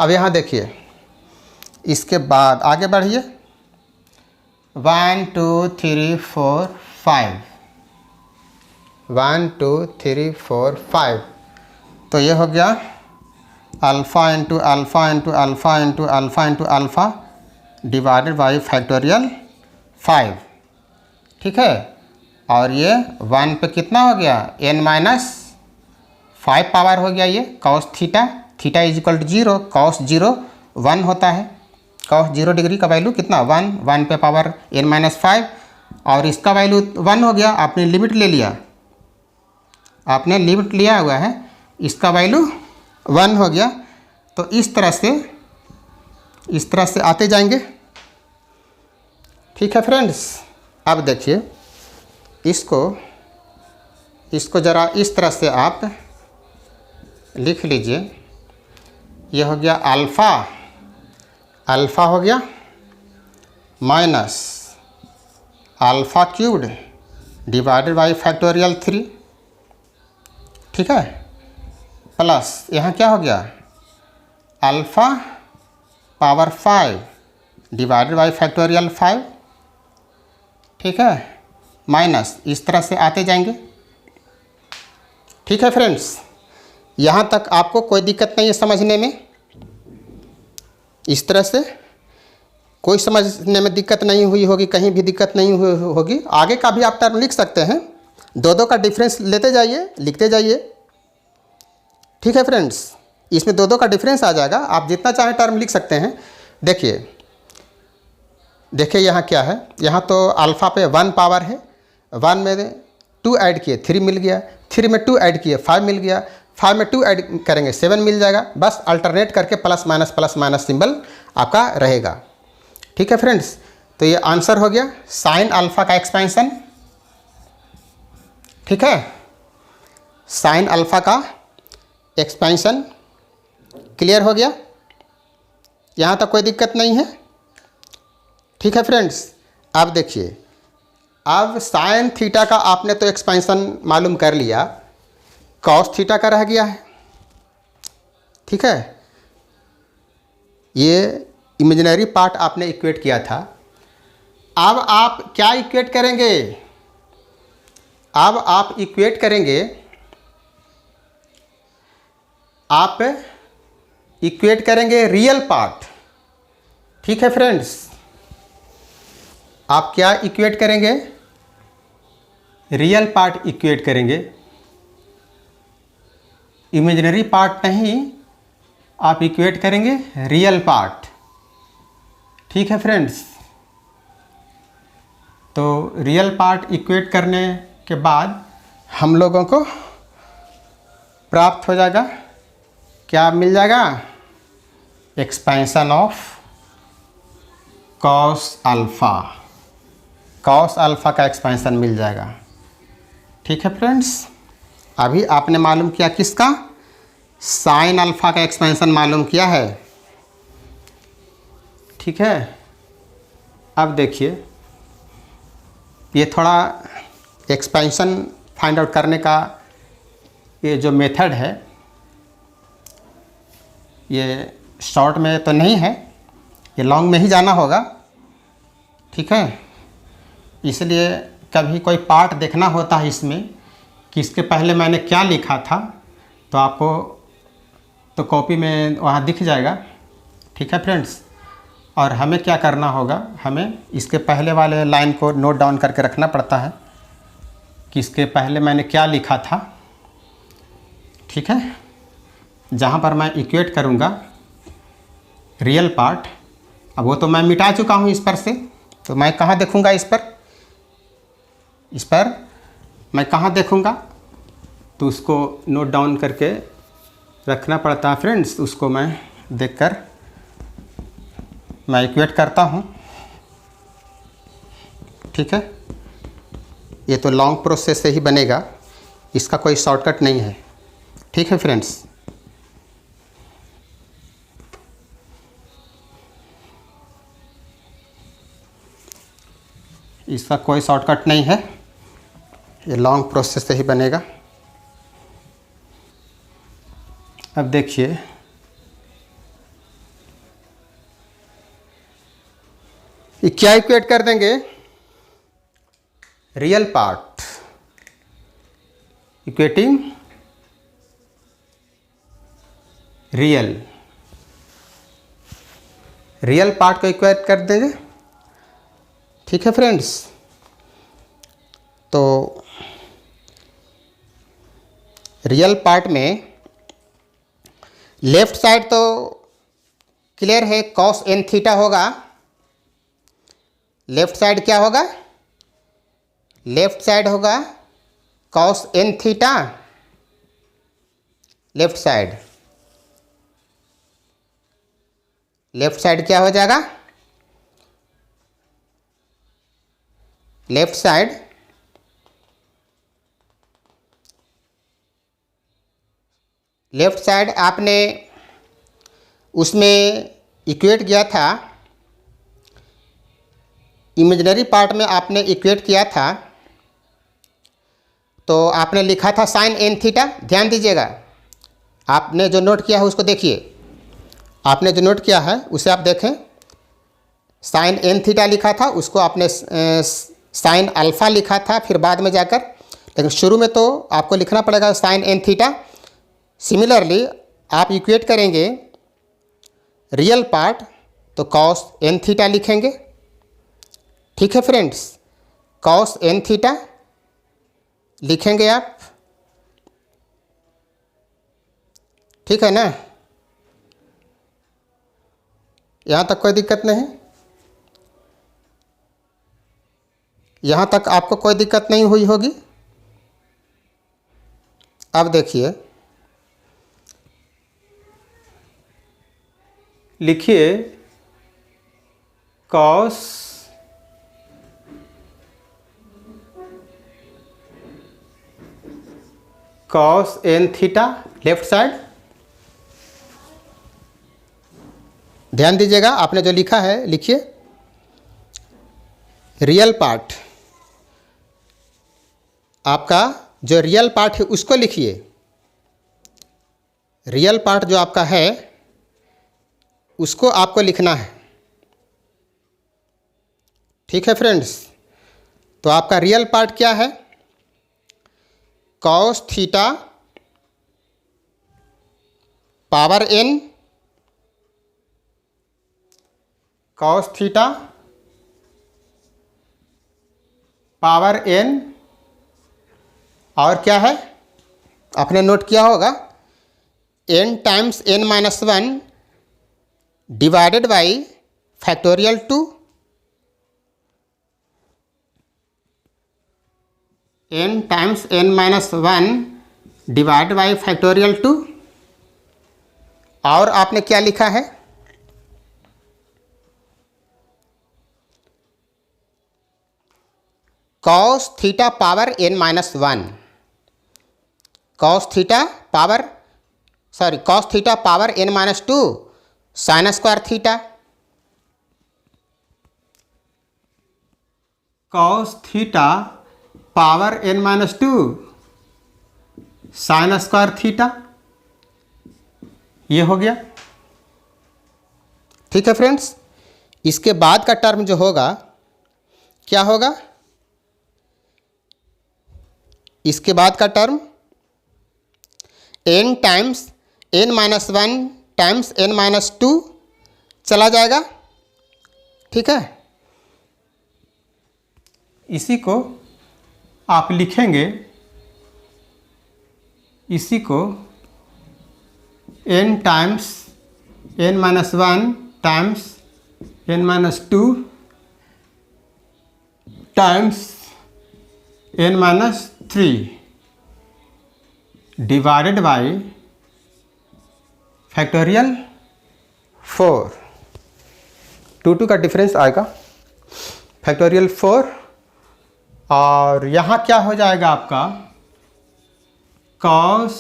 अब यहाँ देखिए, इसके बाद आगे बढ़िए, 1 2 3 4 5, 1 2 3 4 5, तो ये हो गया alpha into alpha into alpha into alpha into alpha divided by factorial 5। ठीक है, और ये 1 पे कितना हो गया? n-5 पावर हो गया, ये cos theta, theta is equal to 0, cos 0 1 होता है, कॉस 0 डिग्री का वैल्यू कितना? 1 पे पावर n-5, और इसका वैल्यू 1 हो गया। आपने लिमिट ले लिया, आपने लिमिट लिया हुआ है, इसका वैल्यू 1 हो गया। तो इस तरह से आते जाएंगे। ठीक है फ्रेंड्स, अब देखिए इसको ज़रा इस तरह से आप लिख लीजिए। ये हो गया अल्फ़ा हो गया minus alpha cubed divided by factorial 3, ठीक है, प्लस यहाँ क्या हो गया alpha power 5 divided by factorial 5, ठीक है, माइनस इस तरह से आते जाएंगे। ठीक है फ्रेंड्स, यहाँ तक आपको कोई दिक्कत नहीं है समझने में। इस तरह से कोई समझने में दिक्कत नहीं हुई होगी, कहीं भी दिक्कत नहीं हुई होगी। आगे का भी आप टर्म लिख सकते हैं, दो का डिफरेंस लेते जाइए, लिखते जाइए। ठीक है फ्रेंड्स, इसमें दो का डिफरेंस आ जाएगा, आप जितना चाहें टर्म लिख सकते हैं। देखिए यहाँ क्या है, यहाँ तो अल्फ़ा पे 1 पावर है, 1 में 2 ऐड किए 3 मिल गया, 3 में 2 ऐड किए 5 मिल गया, 5 में 2 ऐड करेंगे 7 मिल जाएगा। बस अल्टरनेट करके प्लस माइनस सिंबल आपका रहेगा। ठीक है फ्रेंड्स, तो ये आंसर हो गया साइन अल्फ़ा का एक्सपेंशन। ठीक है, साइन अल्फ़ा का एक्सपेंशन क्लियर हो गया, यहाँ तक कोई दिक्कत नहीं है। ठीक है फ्रेंड्स, अब देखिए, अब साइन थीटा का आपने तो एक्सपेंशन मालूम कर लिया, कॉस थीटा का रह गया है। ठीक है, ये इमेजिनरी पार्ट आपने इक्वेट किया था। अब आप क्या इक्वेट करेंगे, अब आप इक्वेट करेंगे, आप इक्वेट करेंगे रियल पार्ट। ठीक है फ्रेंड्स, आप क्या इक्वेट करेंगे, रियल पार्ट इक्वेट करेंगे, इमेजिनरी पार्ट नहीं, आप इक्वेट करेंगे रियल पार्ट। ठीक है फ्रेंड्स, तो रियल पार्ट इक्वेट करने के बाद हम लोगों को प्राप्त हो जाएगा, क्या मिल जाएगा, expansion of cos alpha, cos alpha का एक्सपेंशन मिल जाएगा। ठीक है फ्रेंड्स, अभी आपने मालूम किया किसका, साइन अल्फ़ा का एक्सपेंशन मालूम किया है। ठीक है, अब देखिए, ये थोड़ा एक्सपेंशन फाइंड आउट करने का ये जो मेथड है, ये शॉर्ट में तो नहीं है, ये लॉन्ग में ही जाना होगा। ठीक है, इसलिए कभी कोई पार्ट देखना होता है इसमें कि इसके पहले मैंने क्या लिखा था, तो आपको तो कॉपी में वहाँ दिख जाएगा। ठीक है फ्रेंड्स, और हमें क्या करना होगा, हमें इसके पहले वाले लाइन को नोट डाउन करके रखना पड़ता है कि इसके पहले मैंने क्या लिखा था। ठीक है, जहाँ पर मैं इक्वेट करूँगा रियल पार्ट, अब वो तो मैं मिटा चुका हूँ इस पर से, तो मैं कहाँ देखूँगा, इस पर मैं कहाँ देखूँगा, तो उसको नोट डाउन करके रखना पड़ता है फ्रेंड्स। उसको मैं देखकर मैं इक्वेट करता हूँ। ठीक है, ये तो लॉन्ग प्रोसेस से ही बनेगा, इसका कोई शॉर्टकट नहीं है। ठीक है फ्रेंड्स, इसका कोई शॉर्टकट नहीं है, ये लॉन्ग प्रोसेस से ही बनेगा। अब देखिए, ये क्या इक्वेट कर देंगे, real part, equating real part को इक्वेट कर देंगे। ठीक है फ्रेंड्स, तो रियल पार्ट में लेफ्ट साइड तो क्लियर है, कॉस एन थीटा होगा। लेफ्ट साइड क्या होगा, लेफ्ट साइड होगा cos N theta, left side. Left side क्या हो जाएगा, लेफ्ट साइड आपने उसमें इक्वेट किया था, इमेजिनरी पार्ट में आपने इक्वेट किया था, तो आपने लिखा था साइन एन थीटा। ध्यान दीजिएगा, आपने जो नोट किया है उसको देखिए, आपने जो नोट किया है उसे आप देखें। साइन एन थीटा लिखा था, उसको आपने साइन अल्फ़ा लिखा था फिर बाद में जाकर, लेकिन शुरू में तो आपको लिखना पड़ेगा साइन एन थीटा। सिमिलरली आप इक्वेट करेंगे रियल पार्ट तो कॉस एन थीटा लिखेंगे। ठीक है फ्रेंड्स, कॉस एन थीटा लिखेंगे आप, ठीक है ना। यहाँ तक कोई दिक्कत नहीं, यहाँ तक आपको कोई दिक्कत नहीं हुई होगी। अब देखिए, लिखिए cos N theta left side. ध्यान दीजिएगा, आपने जो लिखा है लिखिए रियल पार्ट, आपका जो रियल पार्ट है उसको लिखिए। रियल पार्ट जो आपका है उसको आपको लिखना है। ठीक है फ्रेंड्स, तो आपका रियल पार्ट क्या है, cos theta power N, cos theta power N, और क्या है आपने नोट किया होगा N times N minus one divided by factorial 2, N times N minus one divide by factorial 2। और आपने क्या लिखा है, cos theta power N minus one, cos theta power N minus two sine square theta, cos theta power N minus two sine square theta, ये हो गया। ठीक है फ्रेंड्स, इसके बाद का टर्म जो होगा क्या होगा, इसके बाद का term N times N minus one times N minus two चला जाएगा। ठीक है, इसी को आप लिखेंगे, इसी को N times N minus one times N minus two times N minus three divided by factorial 4, 2 का डिफरेंस आएगा फैक्टोरियल 4, और यहाँ क्या हो जाएगा आपका cos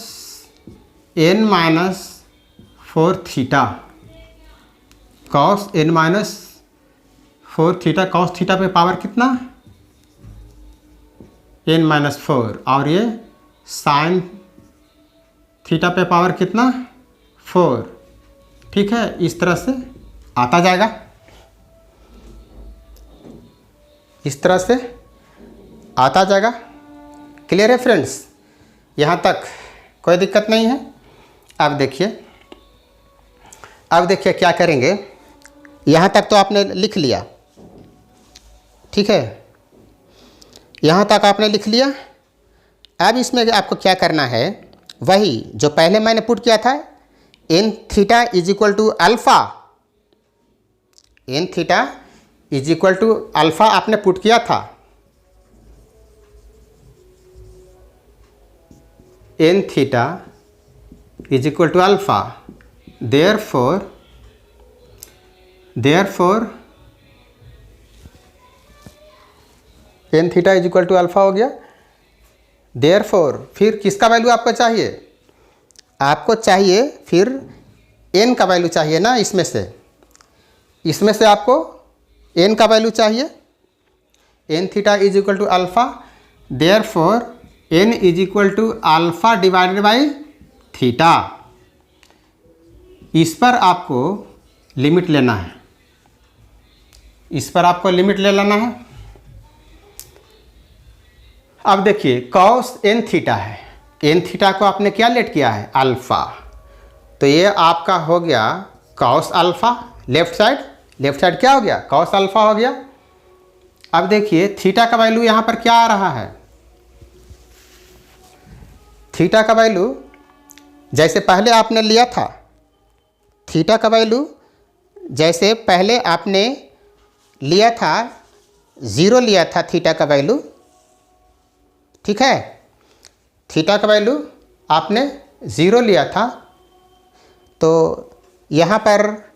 N minus 4 theta, cos N minus 4 theta, cos theta पे पावर कितना एन माइनस 4, और ये साइन थीटा पे पावर कितना 4। ठीक है, इस तरह से आता जाएगा, इस तरह से आता जाएगा। क्लियर है फ्रेंड्स, यहाँ तक कोई दिक्कत नहीं है। अब देखिए क्या करेंगे, यहाँ तक तो आपने लिख लिया, ठीक है, यहाँ तक आपने लिख लिया। अब इसमें आपको क्या करना है, वही जो पहले मैंने पुट किया था N theta is equal to alpha, N theta is equal to alpha आपने पुट किया था, N theta is equal to alpha, therefore therefore N theta is equal to alpha हो गया। देयरफॉर फिर किसका वैल्यू आपको चाहिए? आपको चाहिए फिर एन का वैल्यू चाहिए ना, इसमें से आपको एन का वैल्यू चाहिए। N theta is equal to alpha, therefore N is equal to alpha divided by theta. इस पर आपको लिमिट लेना है, ले लेना है। अब देखिए कॉस एन थीटा है, एन थीटा को आपने क्या लेट किया है? अल्फ़ा। तो ये आपका हो गया कॉस अल्फ़ा, लेफ्ट साइड क्या हो गया? कॉस अल्फ़ा हो गया। अब देखिए थीटा का वैल्यू यहाँ पर क्या आ रहा है? थीटा का वैल्यू जैसे पहले आपने लिया था, थीटा का वैल्यू जैसे पहले आपने लिया था, 0 लिया था थीटा का वैल्यू, ठीक है। थीटा का वैल्यू आपने 0 लिया था। तो यहाँ पर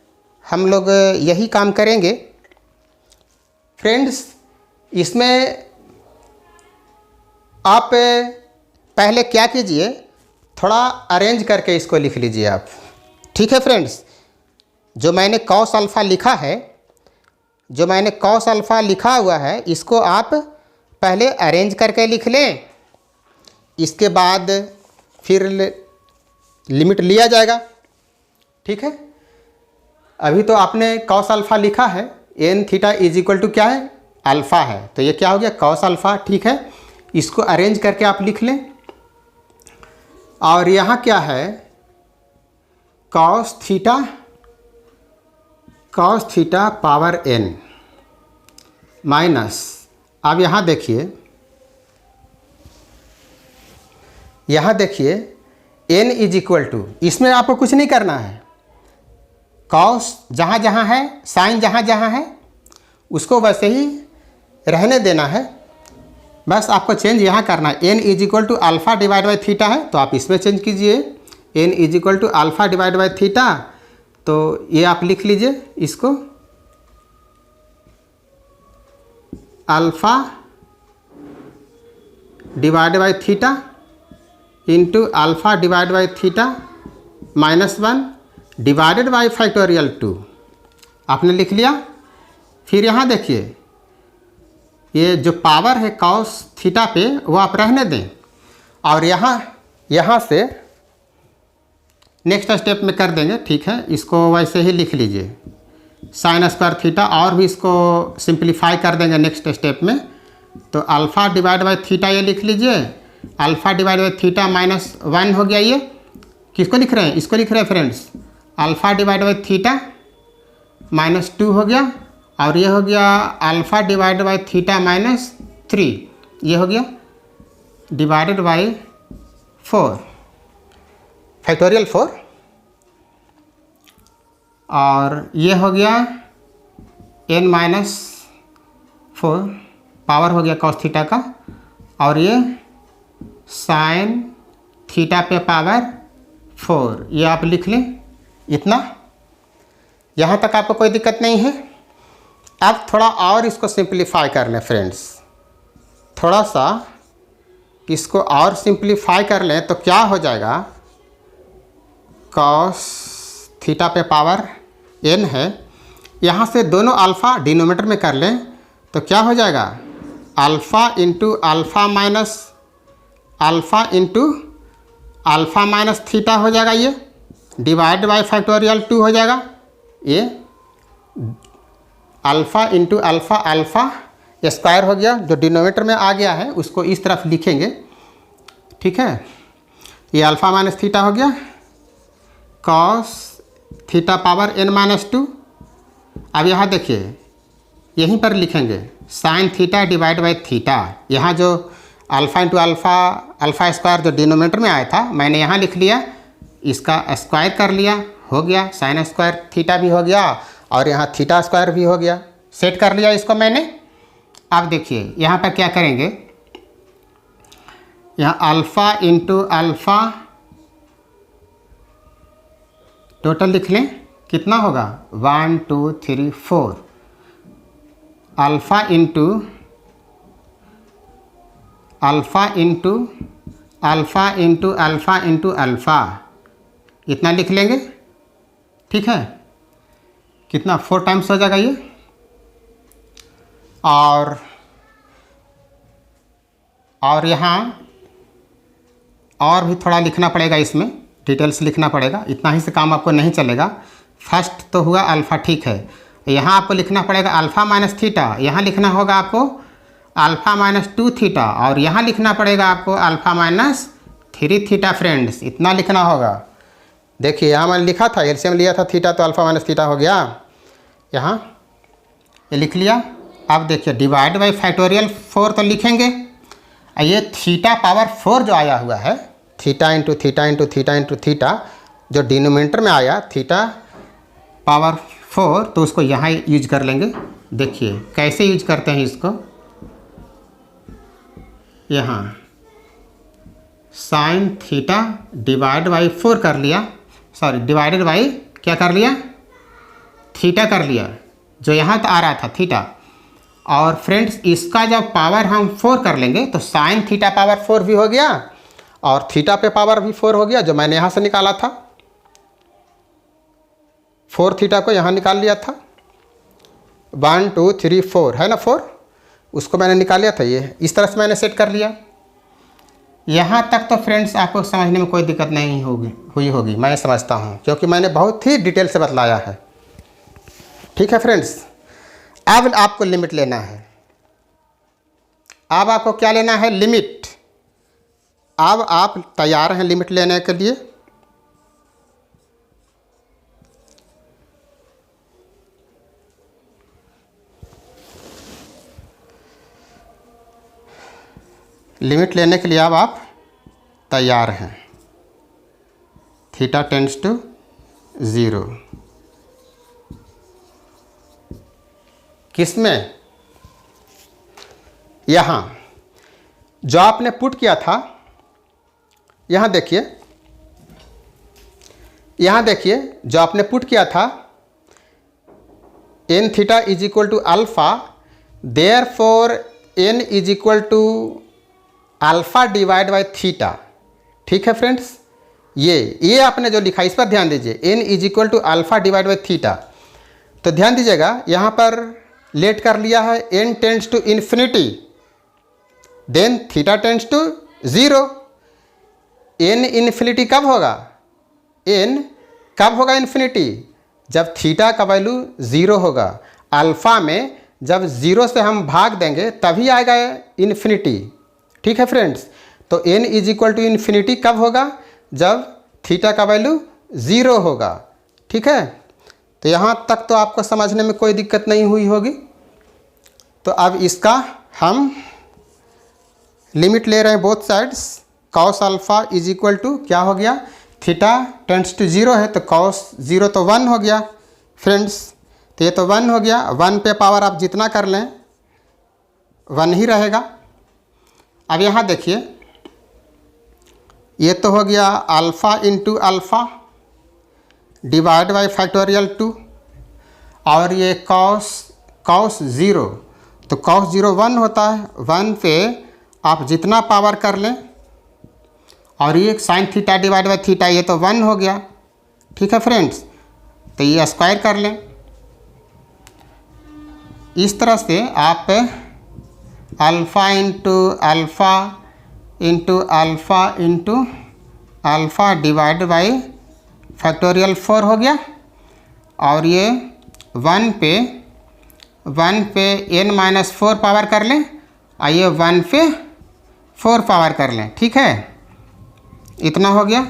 हम लोग यही काम करेंगे फ्रेंड्स। इसमें आप पहले क्या कीजिए, थोड़ा अरेंज करके इसको लिख लीजिए आप, ठीक है फ्रेंड्स। जो मैंने कॉस अल्फ़ा लिखा है, जो मैंने कॉस अल्फ़ा लिखा हुआ है, इसको आप पहले अरेंज करके लिख लें, इसके बाद फिर लिमिट लिया जाएगा, ठीक है। अभी तो आपने कॉस अल्फ़ा लिखा है, N theta is equal to क्या है? अल्फ़ा है। तो ये क्या हो गया? कॉस अल्फ़ा, ठीक है। इसको अरेंज करके आप लिख लें। और यहाँ क्या है? Cos theta power N minus, अब यहाँ देखिए एन इज इक्वल टू, इसमें आपको कुछ नहीं करना है। कॉस जहाँ जहाँ है, साइन जहाँ जहाँ है, उसको वैसे ही रहने देना है। बस आपको चेंज यहाँ करना है। N is equal to alpha divide by theta है, तो आप इसमें चेंज कीजिए। N is equal to alpha divide by theta, तो ये आप लिख लीजिए इसको, alpha divide by theta into alpha divide by theta -1 divided by factorial 2, आपने लिख लिया। फिर यहाँ देखिए ये जो पावर है कॉस थीटा पे, वो आप रहने दें, और यहाँ से नेक्स्ट स्टेप में कर देंगे, ठीक है। इसको वैसे ही लिख लीजिए साइन स्क्वायर थीटा, और भी इसको सिंप्लीफाई कर देंगे नेक्स्ट स्टेप में। तो अल्फ़ा डिवाइड बाई थीटा ये लिख लीजिए, अल्फ़ा डिवाइड बाई थीटा -1 हो गया। ये किसको लिख रहे हैं? इसको लिख रहे हैं friends, alpha divide by theta -2 हो गया, और ये हो गया अल्फ़ा डिवाइड बाई थीटा -3, ये हो गया डिवाइडेड बाई 4 फैक्टोरियल 4, और ये हो गया n-4 पावर हो गया कॉस थीटा का, और ये साइन थीटा पे पावर 4, ये आप लिख लें। इतना, यहाँ तक आपको कोई दिक्कत नहीं है। अब थोड़ा और इसको सिंप्लीफाई कर लें फ्रेंड्स, थोड़ा सा इसको और सिंप्लीफाई कर लें तो क्या हो जाएगा? कॉस थीटा पे पावर n है, यहाँ से दोनों अल्फ़ा डिनोमिनेटर में कर लें तो क्या हो जाएगा? Alpha into alpha into alpha minus theta हो जाएगा, ये डिवाइड बाई फैक्टोरियल 2 हो जाएगा। ये अल्फ़ा इंटू अल्फ़ा स्क्वायर हो गया, जो डिनोमिनेटर में आ गया है उसको इस तरफ लिखेंगे, ठीक है। ये अल्फ़ा माइनस थीटा हो गया, कॉस थीटा पावर n-2। अब यहाँ देखिए यहीं पर लिखेंगे sine theta divide by theta. यहाँ जो अल्फ़ा इंटू अल्फ़ा स्क्वायर जो डिनोमिनेटर में आया था, मैंने यहाँ लिख लिया, इसका स्क्वायर कर लिया, हो गया साइन स्क्वायर थीटा भी हो गया, और यहाँ थीटा स्क्वायर भी हो गया। सेट कर लिया इसको मैंने। अब देखिए यहाँ पर क्या करेंगे, यहाँ अल्फ़ा इंटू अल्फ़ा टोटल लिख लें कितना होगा 1 2 3 4 alpha into alpha into alpha into alpha into alpha, इतना लिख लेंगे। ठीक है, कितना 4 टाइम्स हो जाएगा ये। और यहाँ और भी थोड़ा लिखना पड़ेगा, इसमें डिटेल्स लिखना पड़ेगा, इतना ही से काम आपको नहीं चलेगा। फर्स्ट तो हुआ अल्फ़ा, ठीक है। यहाँ आपको लिखना पड़ेगा अल्फ़ा माइनस थीटा, यहाँ लिखना होगा आपको अल्फ़ा माइनस 2 थीटा, और यहाँ लिखना पड़ेगा आपको अल्फ़ा माइनस 3 थीटा। फ्रेंड्स, इतना लिखना होगा। देखिए यहाँ मैंने लिखा था, एलसीएम लिया था थीटा, तो अल्फ़ा माइनस थीटा हो गया, यहाँ ये लिख लिया। अब देखिए डिवाइड बाई फैक्टोरियल 4 तो लिखेंगे, ये थीटा पावर 4 जो आया हुआ है, theta into theta into theta into theta, जो डिनोमिनेटर में आया थीटा पावर 4, तो उसको यहाँ यूज कर लेंगे। देखिए कैसे यूज करते हैं इसको, यहाँ साइन थीटा डिवाइड बाई 4 कर लिया, सॉरी डिवाइडेड बाई क्या कर लिया, थीटा कर लिया, जो यहाँ तो आ रहा था थीटा। और फ्रेंड्स इसका जब पावर हम 4 कर लेंगे तो साइन थीटा पावर 4 भी हो गया, और थीटा पे पावर भी 4 हो गया, जो मैंने यहाँ से निकाला था। 4 थीटा को यहाँ निकाल लिया था, 1 2 3 4 है ना, 4 उसको मैंने निकाल लिया था। ये इस तरह से मैंने सेट कर लिया। यहाँ तक तो फ्रेंड्स आपको समझने में कोई दिक्कत नहीं हुई होगी, मैं समझता हूँ, क्योंकि मैंने बहुत ही डिटेल से बतलाया है। ठीक है फ्रेंड्स, अब आपको लिमिट लेना है। अब आपको क्या लेना है, लिमिट। अब आप तैयार हैं लिमिट लेने के लिए। लिमिट लेने के लिए अब आप तैयार हैं। थीटा टेंड्स टू 0, किसमें, यहाँ जो आपने पुट किया था, यहाँ देखिए, यहाँ देखिए जो आपने पुट किया था, N theta is equal to alpha, therefore N is equal to alpha divide by theta. ठीक है फ्रेंड्स, ये आपने जो लिखा इस पर ध्यान दीजिए, N is equal to alpha divide by theta. तो ध्यान दीजिएगा, यहाँ पर लेट कर लिया है N tends to infinity, then theta tends to 0। N infinity कब होगा, एन कब होगा इन्फिनिटी, जब थीटा का वैल्यू 0 होगा। अल्फ़ा में जब 0 से हम भाग देंगे तभी आएगा इन्फिनिटी। ठीक है फ्रेंड्स, तो N is equal to infinity कब होगा, जब थीटा का वैल्यू 0 होगा। ठीक है, तो यहाँ तक तो आपको समझने में कोई दिक्कत नहीं हुई होगी। तो अब इसका हम लिमिट ले रहे हैं both sides. Cos alpha is equal to क्या हो गया, थीटा टेंड्स टू 0 है, तो कॉस 0 तो 1 हो गया फ्रेंड्स। तो ये तो 1 हो गया, 1 पे पावर आप जितना कर लें 1 ही रहेगा। अब यहाँ देखिए, ये तो हो गया alpha into alpha divide by factorial 2, और ये कॉस 0, तो कॉस 0 1 होता है, 1 पे आप जितना पावर कर लें, और ये sine theta divide by theta, ये तो 1 हो गया। ठीक है फ्रेंड्स, तो ये स्क्वायर कर लें। इस तरह से आप alpha into alpha into alpha into alpha divide by factorial 4 हो गया, और ये 1 पे n माइनस 4 पावर कर लें, और ये 1 पे 4 पावर कर लें। ठीक है, इतना हो गया।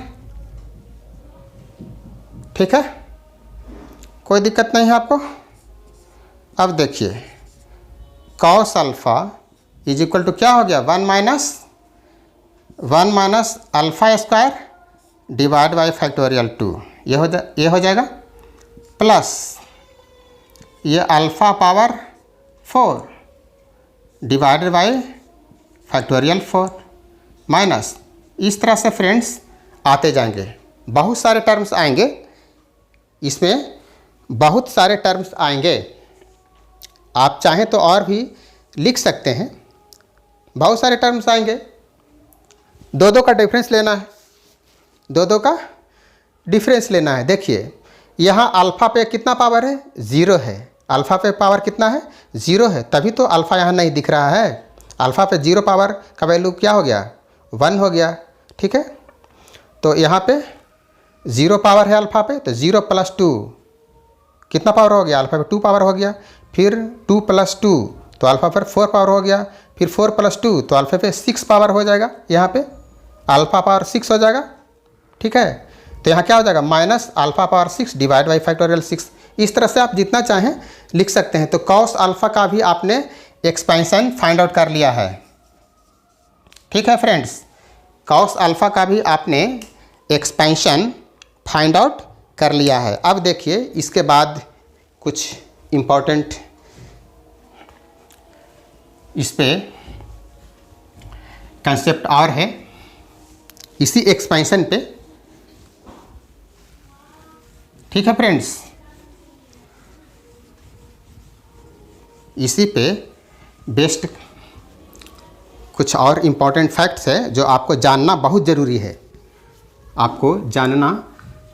ठीक है, कोई दिक्कत नहीं है आपको। अब देखिए, cos alpha is equal to क्या हो गया, 1 minus alpha square divide by factorial 2, ये हो जाएगा, प्लस ये alpha power 4 divided by factorial 4 minus. इस तरह से फ्रेंड्स आते जाएंगे, बहुत सारे टर्म्स आएंगे इसमें, बहुत सारे टर्म्स आएंगे। आप चाहें तो और भी लिख सकते हैं, बहुत सारे टर्म्स आएंगे। दो दो का डिफरेंस लेना है, दो दो का डिफरेंस लेना है। देखिए यहाँ अल्फ़ा पे कितना पावर है, 0 है। अल्फ़ा पे पावर कितना है, 0 है, तभी तो अल्फ़ा यहाँ नहीं दिख रहा है। अल्फ़ा पे 0 पावर का वैल्यू क्या हो गया, 1 हो गया। ठीक है, तो यहाँ पे 0 पावर है अल्फ़ा पे, तो 0 + 2 कितना पावर हो गया, अल्फ़ा पे 2 पावर हो गया। फिर 2 + 2 तो अल्फ़ा पर 4 पावर हो गया। फिर 4 + 2 तो अल्फ़ा पे 6 पावर हो जाएगा। यहाँ पे अल्फ़ा पावर 6 हो जाएगा। ठीक है, तो यहाँ क्या हो जाएगा, -α⁴ डिवाइड बाई फैक्टोरियल 6। इस तरह से आप जितना चाहें लिख सकते हैं। तो कॉस अल्फ़ा का भी आपने एक्सपेंशन फाइंड आउट कर लिया है। ठीक है फ्रेंड्स, कॉस अल्फ़ा का भी आपने एक्सपेंशन फाइंड आउट कर लिया है। अब देखिए इसके बाद कुछ इम्पोर्टेंट इस पे कंसेप्ट और है इसी एक्सपेंशन पे। ठीक है फ्रेंड्स, इसी पे बेस्ड कुछ और इम्पोर्टेंट फैक्ट्स है जो आपको जानना बहुत ज़रूरी है। आपको जानना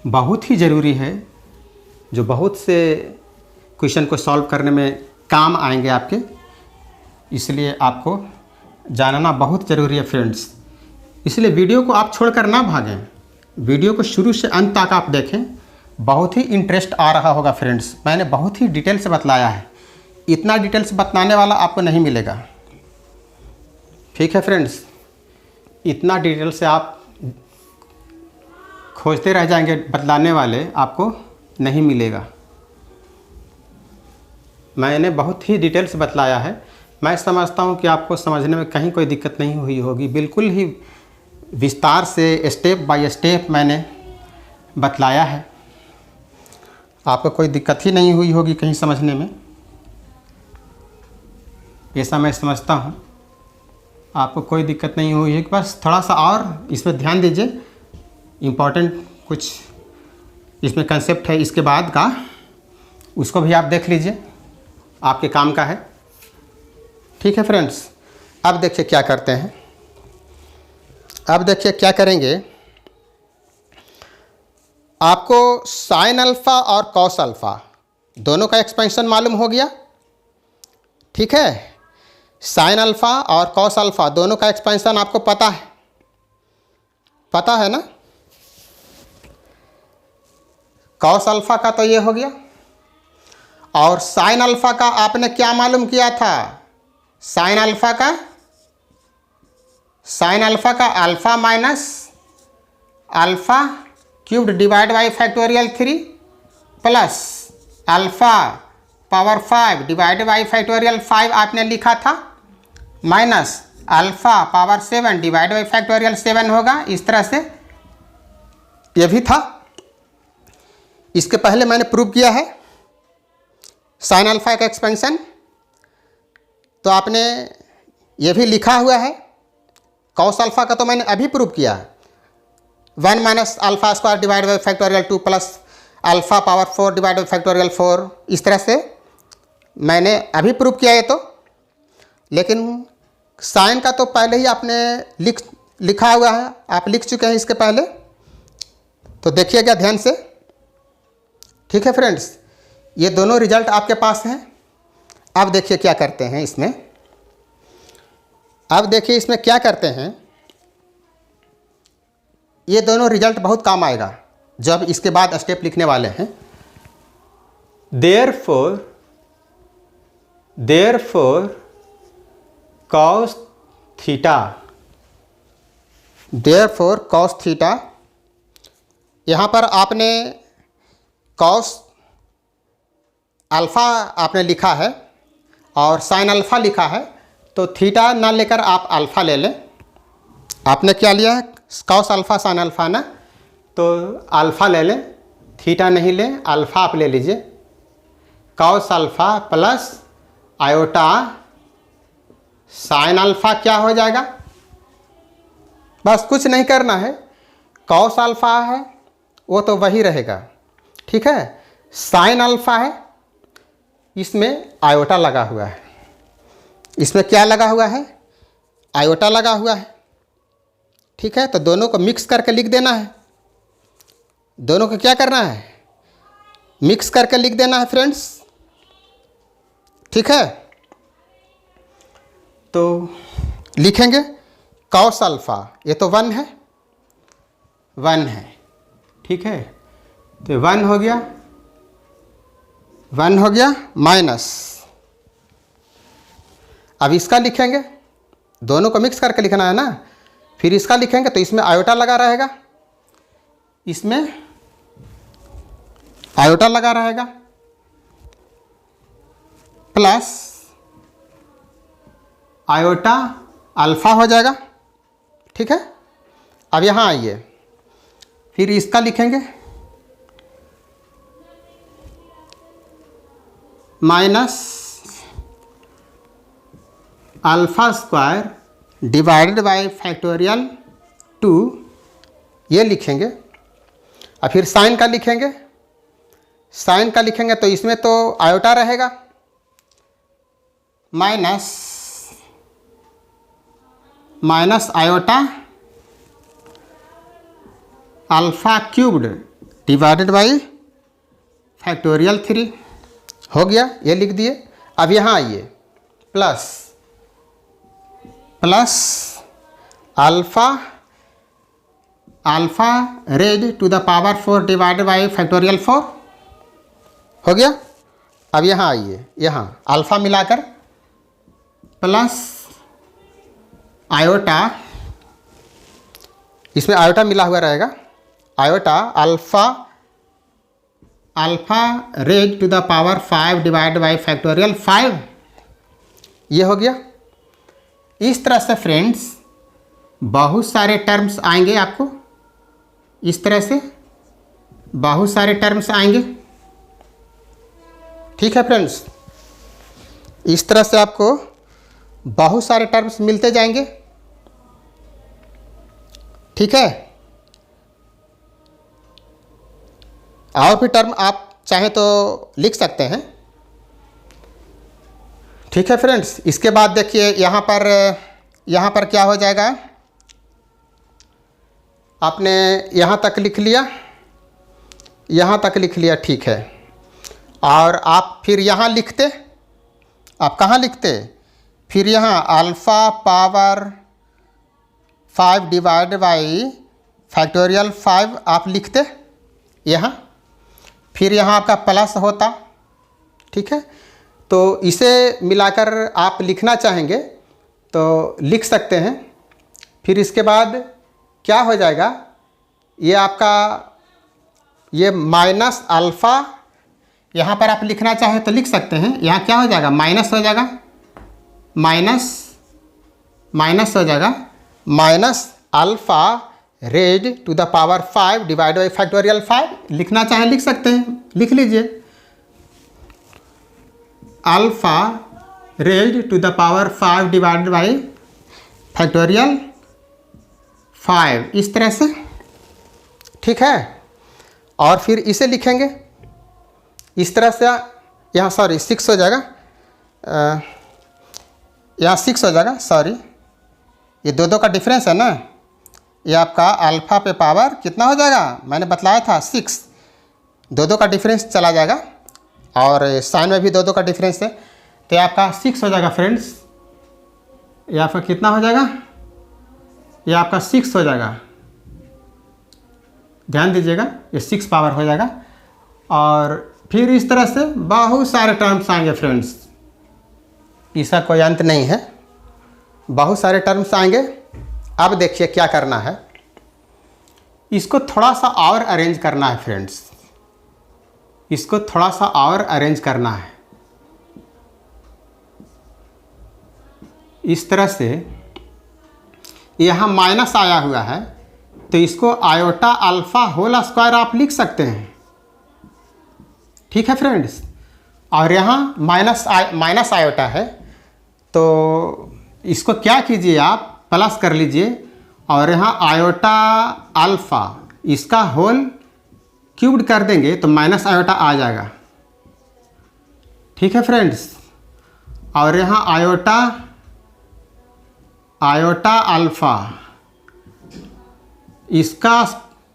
बहुत ही ज़रूरी है, जो बहुत से क्वेश्चन को सॉल्व करने में काम आएंगे आपके, इसलिए आपको जानना बहुत ज़रूरी है फ्रेंड्स। इसलिए वीडियो को आप छोड़कर ना भागें, वीडियो को शुरू से अंत तक आप देखें, बहुत ही इंटरेस्ट आ रहा होगा फ्रेंड्स। मैंने बहुत ही डिटेल से बतलाया है, इतना डिटेल से बतलाने वाला आपको नहीं मिलेगा। ठीक है फ्रेंड्स, इतना डिटेल से आप खोजते रह जाएंगे, बतलाने वाले आपको नहीं मिलेगा। मैंने बहुत ही डिटेल से बतलाया है। मैं समझता हूँ कि आपको समझने में कहीं कोई दिक्कत नहीं हुई होगी। बिल्कुल ही विस्तार से स्टेप बाय स्टेप मैंने बतलाया है, आपको कोई दिक्कत ही नहीं हुई होगी कहीं समझने में, ऐसा मैं समझता हूँ। आपको कोई दिक्कत नहीं हुई है, बस थोड़ा सा और इस पर ध्यान दीजिए। इम्पॉर्टेंट कुछ इसमें कंसेप्ट है इसके बाद का, उसको भी आप देख लीजिए, आपके काम का है। ठीक है फ्रेंड्स, अब देखिए क्या करते हैं। अब देखिए क्या करेंगे, आपको साइन अल्फ़ा और कॉस अल्फ़ा दोनों का एक्सपेंशन मालूम हो गया। ठीक है, साइन अल्फ़ा और कॉस अल्फ़ा दोनों का एक्सपेंशन आपको पता है ना। कॉस अल्फ़ा का तो ये हो गया, और साइन अल्फ़ा का आपने क्या मालूम किया था, साइन अल्फ़ा का alpha minus alpha cubed divide by factorial 3 plus alpha power 5 divide by factorial 5 आपने लिखा था, minus alpha power 7 divide by factorial 7 होगा। इस तरह से ये भी था। इसके पहले मैंने प्रूव किया है साइन अल्फ़ा का एक्सपेंशन, तो आपने ये भी लिखा हुआ है। कॉस अल्फ़ा का तो मैंने अभी प्रूव किया, 1 minus alpha square divide by factorial 2 plus alpha power 4 divide by factorial 4। इस तरह से मैंने अभी प्रूव किया है। तो लेकिन साइन का तो पहले ही आपने लिखा हुआ है, आप लिख चुके हैं इसके पहले, तो देखिएगा ध्यान से। ठीक है फ्रेंड्स, ये दोनों रिजल्ट आपके पास हैं। अब देखिए क्या करते हैं इसमें, अब देखिए इसमें क्या करते हैं। ये दोनों रिजल्ट बहुत काम आएगा जब इसके बाद स्टेप लिखने वाले हैं। Therefore cos theta, therefore cos theta, यहाँ पर आपने कॉस अल्फ़ा आपने लिखा है और साइन अल्फ़ा लिखा है, तो थीटा ना लेकर आप अल्फ़ा ले लें। आपने क्या लिया है, कॉस अल्फ़ा साइन अल्फ़ा ना, तो अल्फ़ा ले लें, थीटा नहीं लें, अल्फ़ा आप ले लीजिए। Cos alpha plus iota sine alpha क्या हो जाएगा, बस कुछ नहीं करना है, कॉस अल्फ़ा है वो तो वही रहेगा। ठीक है, साइन अल्फा है, इसमें आयोटा लगा हुआ है। इसमें क्या लगा हुआ है? आयोटा लगा हुआ है। ठीक है, तो दोनों को मिक्स करके लिख देना है। दोनों को क्या करना है? मिक्स करके लिख देना है फ्रेंड्स। ठीक है, तो लिखेंगे कॉस अल्फा, ये तो 1 है, 1 है। ठीक है, तो 1 हो गया, 1 हो गया माइनस, अब इसका लिखेंगे, दोनों को मिक्स करके लिखना है ना। फिर इसका लिखेंगे तो इसमें आयोटा लगा रहेगा, इसमें आयोटा लगा रहेगा, प्लस आयोटा अल्फा हो जाएगा। ठीक है, अब यहाँ आइए, फिर इसका लिखेंगे minus alpha square divided by factorial 2, ये लिखेंगे। और फिर साइन का लिखेंगे, साइन का लिखेंगे तो इसमें तो आयोटा रहेगा, minus iota alpha cubed divided by factorial 3 हो गया, ये लिख दिए। अब यहाँ आइए, plus alpha raise to the power 4 divided by factorial 4 हो गया। अब यहाँ आइए, यहाँ अल्फा मिलाकर प्लस आयोटा, इसमें आयोटा मिला हुआ रहेगा, iota alpha raise to the power 5 divided by factorial 5, ये हो गया। इस तरह से फ्रेंड्स बहुत सारे टर्म्स आएंगे आपको, इस तरह से बहुत सारे टर्म्स आएंगे। ठीक है फ्रेंड्स, इस तरह से आपको बहुत सारे टर्म्स मिलते जाएंगे। ठीक है, और भी टर्म आप चाहें तो लिख सकते हैं। ठीक है फ्रेंड्स, इसके बाद देखिए यहाँ पर क्या हो जाएगा, आपने यहाँ तक लिख लिया, यहाँ तक लिख लिया। ठीक है, और आप फिर यहाँ लिखते, आप कहाँ लिखते, फिर यहाँ alpha power 5 divide by factorial 5 आप लिखते यहाँ, फिर यहाँ आपका प्लस होता। ठीक है, तो इसे मिलाकर आप लिखना चाहेंगे तो लिख सकते हैं। फिर इसके बाद क्या हो जाएगा, ये आपका ये माइनस अल्फ़ा, यहाँ पर आप लिखना चाहें तो लिख सकते हैं। यहाँ क्या हो जाएगा, माइनस हो जाएगा, माइनस हो जाएगा, minus alpha raise to the power 5 divide by factorial 5, लिखना चाहें लिख सकते हैं, लिख लीजिए alpha raise to the power 5 divided by factorial 5, इस तरह से। ठीक है, और फिर इसे लिखेंगे इस तरह से, यहाँ सॉरी 6 हो जाएगा, यहाँ 6 हो जाएगा, सॉरी ये दो का डिफरेंस है ना, ये आपका अल्फ़ा पे पावर कितना हो जाएगा, मैंने बतलाया था 6, दो का डिफरेंस चला जाएगा, और साइन में भी दो का डिफरेंस है, तो ये आपका 6 हो जाएगा फ्रेंड्स। ये आपका कितना हो जाएगा, ये आपका 6 हो जाएगा, ध्यान दीजिएगा, ये 6 पावर हो जाएगा। और फिर इस तरह से बहुत सारे टर्म्स आएंगे फ्रेंड्स, इसका कोई अंत नहीं है, बहुत सारे टर्म्स आएंगे। अब देखिए क्या करना है, इसको थोड़ा सा और अरेंज करना है फ्रेंड्स, इसको थोड़ा सा और अरेंज करना है इस तरह से। यहाँ माइनस आया हुआ है तो इसको आयोटा अल्फ़ा होल स्क्वायर आप लिख सकते हैं। ठीक है फ्रेंड्स, और यहाँ माइनस आयोटा है तो इसको क्या कीजिए, आप प्लस कर लीजिए, और यहाँ आयोटा अल्फ़ा इसका होल क्यूब्ड कर देंगे तो माइनस आयोटा आ जाएगा। ठीक है फ्रेंड्स, और यहाँ आयोटा अल्फ़ा इसका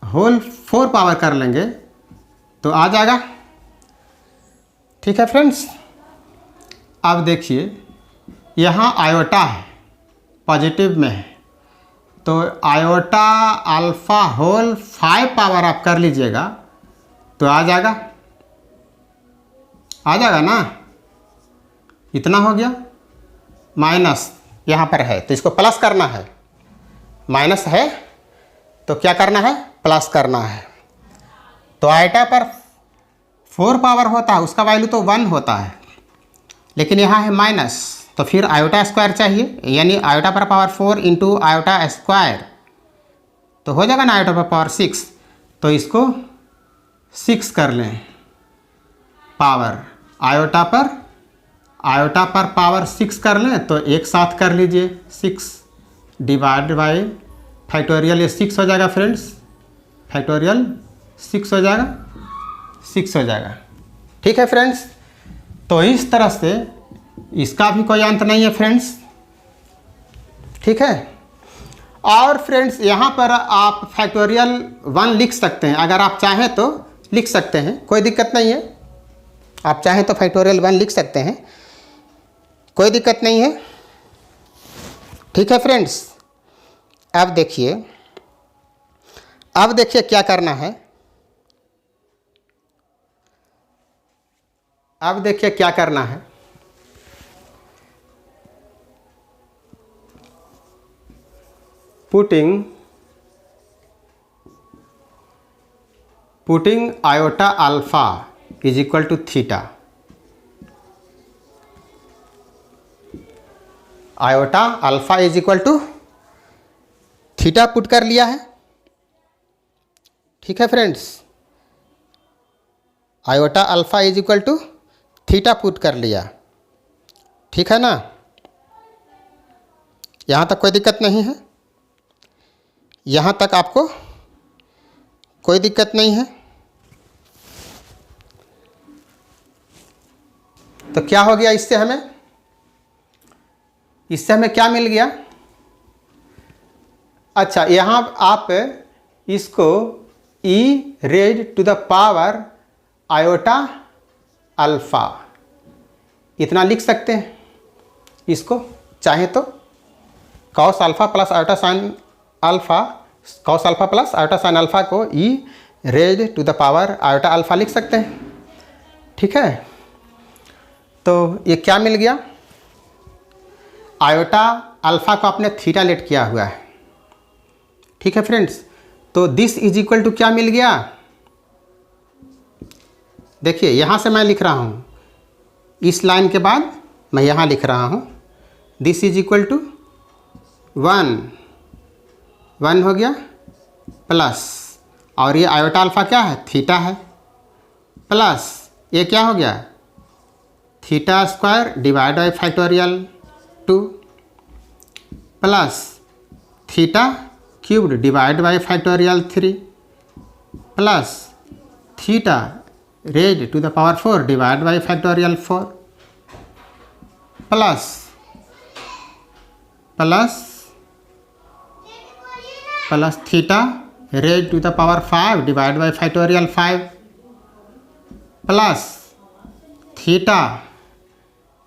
होल 4 पावर कर लेंगे तो आ जाएगा। ठीक है फ्रेंड्स, अब देखिए यहाँ आयोटा है, पॉजिटिव में है, तो आयोटा अल्फ़ा होल 5 पावर आप कर लीजिएगा तो आ जाएगा ना। इतना हो गया। माइनस यहाँ पर है तो इसको प्लस करना है, माइनस है तो क्या करना है, प्लस करना है। तो आयोटा पर 4 पावर होता है, उसका वैल्यू तो 1 होता है, लेकिन यहाँ है माइनस, तो फिर आयोटा स्क्वायर चाहिए, यानी आयोटा पर पावर 4 इंटू आयोटा स्क्वायर, तो हो जाएगा ना आयोटा पर पावर 6। तो इसको 6 कर लें पावर, आयोटा पर पावर 6 कर लें तो एक साथ कर लीजिए 6 डिवाइड बाई फैक्टोरियल, ये 6 हो जाएगा फ्रेंड्स, फैक्टोरियल 6 हो जाएगा। ठीक है फ्रेंड्स, तो इस तरह से इसका भी कोई अंत नहीं है फ्रेंड्स। ठीक है, और फ्रेंड्स यहाँ पर आप फैक्टोरियल 1 लिख सकते हैं, अगर आप चाहें तो लिख सकते हैं, कोई दिक्कत नहीं है। आप चाहें तो फैक्टोरियल 1 लिख सकते हैं, कोई दिक्कत नहीं है। ठीक है फ्रेंड्स, अब देखिए क्या करना है। अब देखिए क्या करना है। Putting iota alpha is equal to theta, iota alpha is equal to theta put कर लिया है। ठीक है friends, iota alpha is equal to theta put कर लिया। ठीक है ना, यहाँ तक कोई दिक्कत नहीं है, यहाँ तक आपको कोई दिक्कत नहीं है। तो क्या हो गया, इससे हमें क्या मिल गया। अच्छा, यहाँ आप इसको e raise to the power iota alpha इतना लिख सकते हैं। इसको चाहे तो cos alpha plus iota sine alpha, cos alpha plus iota sine alpha को e raise to the power iota alpha लिख सकते हैं। ठीक है, तो ये क्या मिल गया, आयोटा अल्फा को आपने थीटा लेट किया हुआ है। ठीक है फ्रेंड्स, तो दिस इज इक्वल टू क्या मिल गया, देखिए यहाँ से मैं लिख रहा हूँ, इस लाइन के बाद मैं यहाँ लिख रहा हूँ, दिस इज इक्वल टू 1 हो गया प्लस, और ये आयोटा अल्फा क्या है, थीटा है, प्लस ये क्या हो गया, theta square divide by factorial 2 plus theta cubed divide by factorial 3 plus theta raise to the power 4 divide by factorial 4 plus theta raise to the power 5 divide by factorial 5 plus theta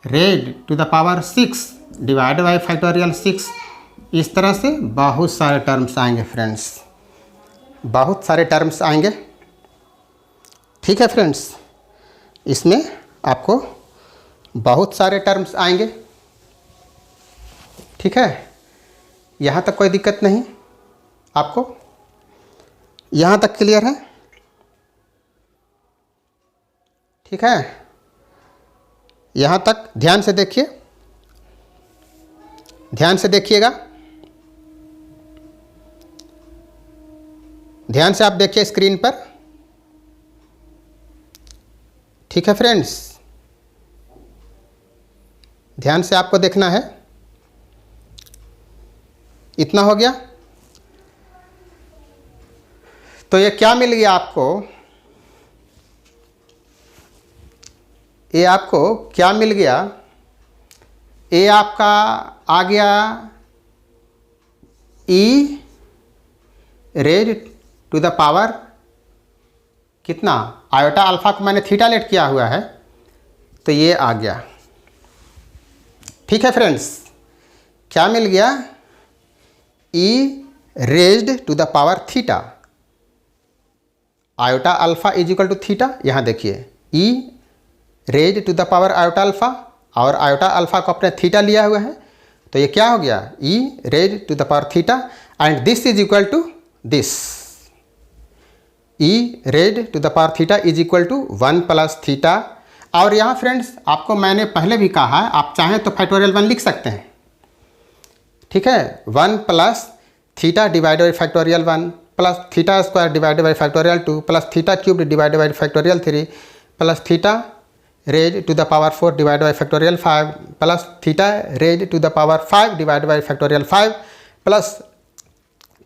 raise to the power 6 divide by factorial 6। इस तरह से बहुत सारे टर्म्स आएंगे फ्रेंड्स, बहुत सारे टर्म्स आएंगे। ठीक है फ्रेंड्स, इसमें आपको बहुत सारे टर्म्स आएंगे। ठीक है, यहाँ तक कोई दिक्कत नहीं, आपको यहाँ तक क्लियर है। ठीक है, यहाँ तक ध्यान से देखिए, ध्यान से देखिएगा, ध्यान से आप देखिए स्क्रीन पर। ठीक है फ्रेंड्स, ध्यान से आपको देखना है। इतना हो गया, तो ये क्या मिल गया आपको, ये आपको क्या मिल गया, ये आपका आ गया ई रेज टू द पावर कितना, आयोटा अल्फा को मैंने थीटा लेट किया हुआ है तो ये आ गया। ठीक है फ्रेंड्स, क्या मिल गया, e raised to the power theta, iota alpha is equal to theta. यहाँ देखिए e raised to the power iota alpha, और आयोटा अल्फा को अपने थीटा लिया हुआ है तो ये क्या हो गया, e raised to the power theta, and this is equal to this, e raised to the power theta is equal to 1 plus theta. और यहाँ फ्रेंड्स आपको मैंने पहले भी कहा है, आप चाहें तो फैक्टोरियल 1 लिख सकते हैं। ठीक है, 1 plus theta divided by factorial 1 plus theta square divided by factorial 2 plus theta cube divided by factorial 3 plus theta raise to the power 4 divided by factorial 5 plus theta raise to the power 5 divided by factorial 5 plus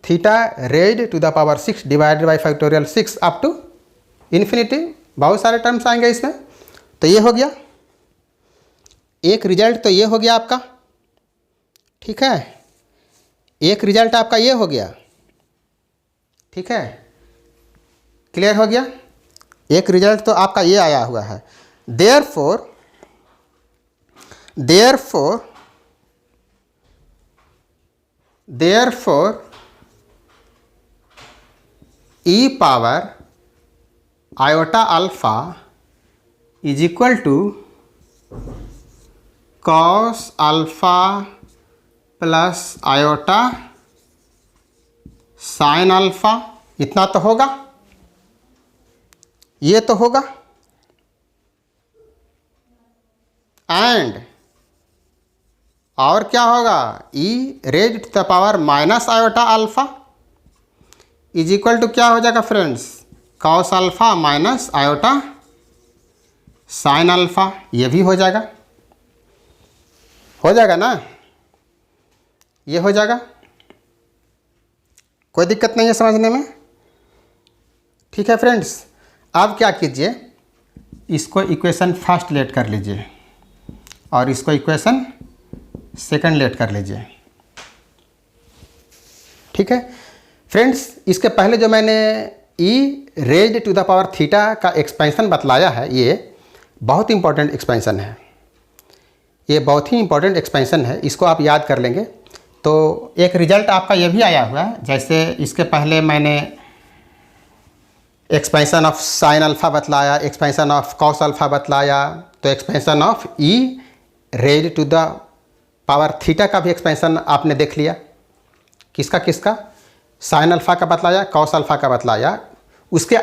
theta raise to the power 6 divided by factorial 6 up to infinity. बहुत सारे टर्म्स आएंगे इसमें। तो ये हो गया एक रिजल्ट, तो ये हो गया आपका। ठीक है, एक रिजल्ट आपका ये हो गया। ठीक है, क्लियर हो गया, एक रिजल्ट तो आपका ये आया हुआ है। Therefore e power iota alpha is equal to cos alpha plus iota sine alpha, इतना तो होगा, ये तो होगा। एंड और क्या होगा, e raise to the power minus iota alpha is equal to क्या हो जाएगा friends, cos alpha minus iota sine alpha, ये भी हो जाएगा ना, ये हो जाएगा, कोई दिक्कत नहीं है समझने में। ठीक है फ्रेंड्स, अब क्या कीजिए, इसको इक्वेशन फर्स्ट लेट कर लीजिए और इसको इक्वेशन सेकंड लेट कर लीजिए। ठीक है फ्रेंड्स, इसके पहले जो मैंने e raised to the power theta का एक्सपेंशन बतलाया है, ये बहुत इंपॉर्टेंट एक्सपेंशन है, ये बहुत ही इंपॉर्टेंट एक्सपेंशन है, इसको आप याद कर लेंगे तो एक रिजल्ट आपका ये भी आया हुआ है। जैसे इसके पहले मैंने एक्सपेंशन ऑफ साइन अल्फा बतलाया, एक्सपेंशन ऑफ कॉस अल्फा बतलाया, तो expansion of e raise to the power theta का भी एक्सपेंशन आपने देख लिया। किसका किसका, साइन अल्फा का बतलाया, कॉस अल्फा का बतलाया। उसके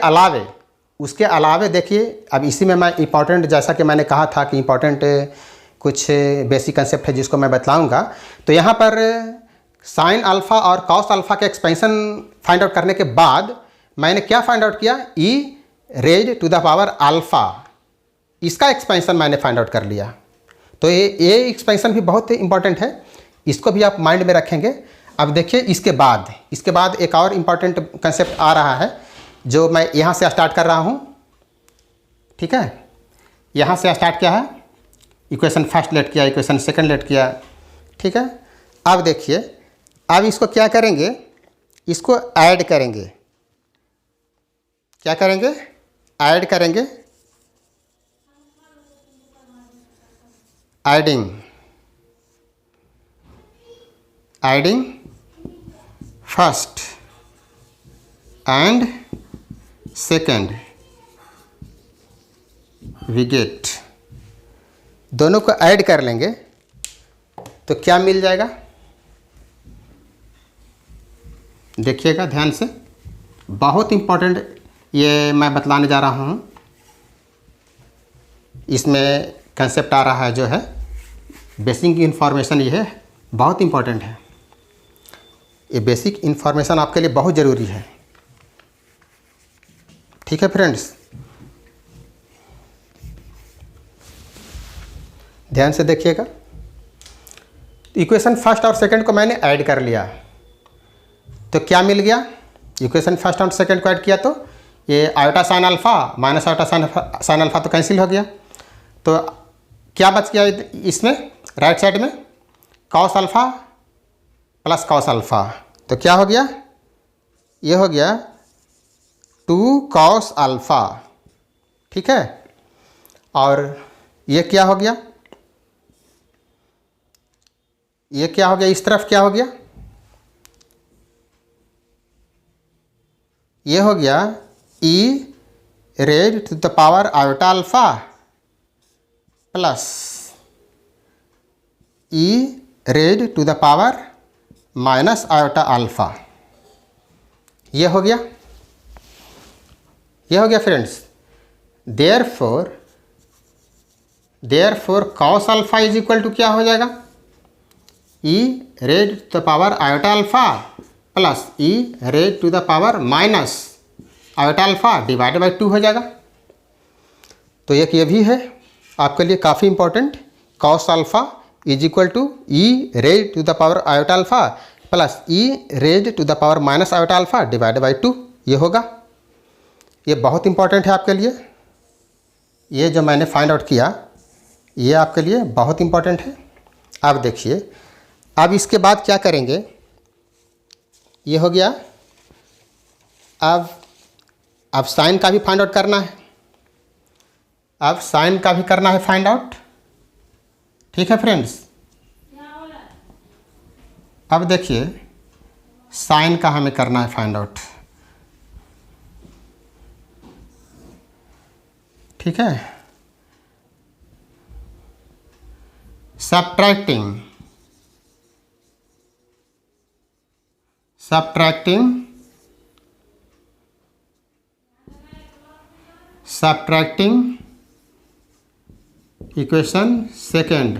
अलावे देखिए, अब इसी में मैं इंपॉर्टेंट, जैसा कि मैंने कहा था कि इंपॉर्टेंट कुछ बेसिक कंसेप्ट है जिसको मैं बतलाऊंगा। तो यहाँ पर साइन अल्फा और कॉस अल्फा के एक्सपेंशन फाइंड आउट करने के बाद मैंने क्या फाइंड आउट किया, e raise to the power alpha, इसका एक्सपेंशन मैंने फाइंड आउट कर लिया। तो ये एक्सपेंशन भी बहुत इंपॉर्टेंट है, इसको भी आप माइंड में रखेंगे। अब देखिए इसके बाद एक और इम्पॉर्टेंट कंसेप्ट आ रहा है जो मैं यहाँ से स्टार्ट कर रहा हूँ। ठीक है, यहाँ से स्टार्ट किया है, इक्वेशन फर्स्ट लेट किया, इक्वेशन सेकंड लेट किया। ठीक है, अब देखिए, अब इसको क्या करेंगे, इसको ऐड करेंगे। क्या करेंगे, ऐड करेंगे, adding first and second, we get, दोनों को ऐड कर लेंगे तो क्या मिल जाएगा, देखिएगा ध्यान से, बहुत इम्पोर्टेंट ये मैं बतलाने जा रहा हूँ। इसमें कंसेप्ट आ रहा है जो है बेसिक इन्फॉर्मेशन, ये है बहुत इम्पोर्टेंट है। ये बेसिक इन्फॉर्मेशन आपके लिए बहुत ज़रूरी है। ठीक है फ्रेंड्स, ध्यान से देखिएगा। इक्वेशन फर्स्ट और सेकंड को मैंने ऐड कर लिया तो क्या मिल गया, इक्वेशन फर्स्ट और सेकंड को ऐड किया तो ये iota sine alpha minus iota sine alpha तो कैंसिल हो गया, तो क्या बच गया इसमें राइट साइड में, cos alpha plus cos alpha. तो क्या हो गया, ये हो गया 2 कॉस अल्फ़ा, ठीक है। और ये क्या हो गया, ये क्या हो गया, इस तरफ क्या हो गया, ये हो गया e raise to the power iota alpha plus e raise to the power minus iota alpha. ये हो गया, ये हो गया friends. Therefore cos alpha is equal to क्या हो जाएगा, e raise to the power iota alpha plus e raise to the power minus iota alpha divided by 2 हो जाएगा। तो एक ये भी है आपके लिए काफ़ी important, cos alpha is equal to e raise to the power iota alpha plus e raise to the power minus iota alpha divided by 2, ये होगा। ये बहुत इंपॉर्टेंट है आपके लिए, ये जो मैंने फाइंड आउट किया ये आपके लिए बहुत इंपॉर्टेंट है। अब देखिए, अब इसके बाद क्या करेंगे, ये हो गया। अब साइन का भी फाइंड आउट करना है, अब साइन का भी करना है फाइंड आउट, ठीक है फ्रेंड्स। अब देखिए साइन का हमें करना है फाइंड आउट, ठीक है। Subtracting equation second,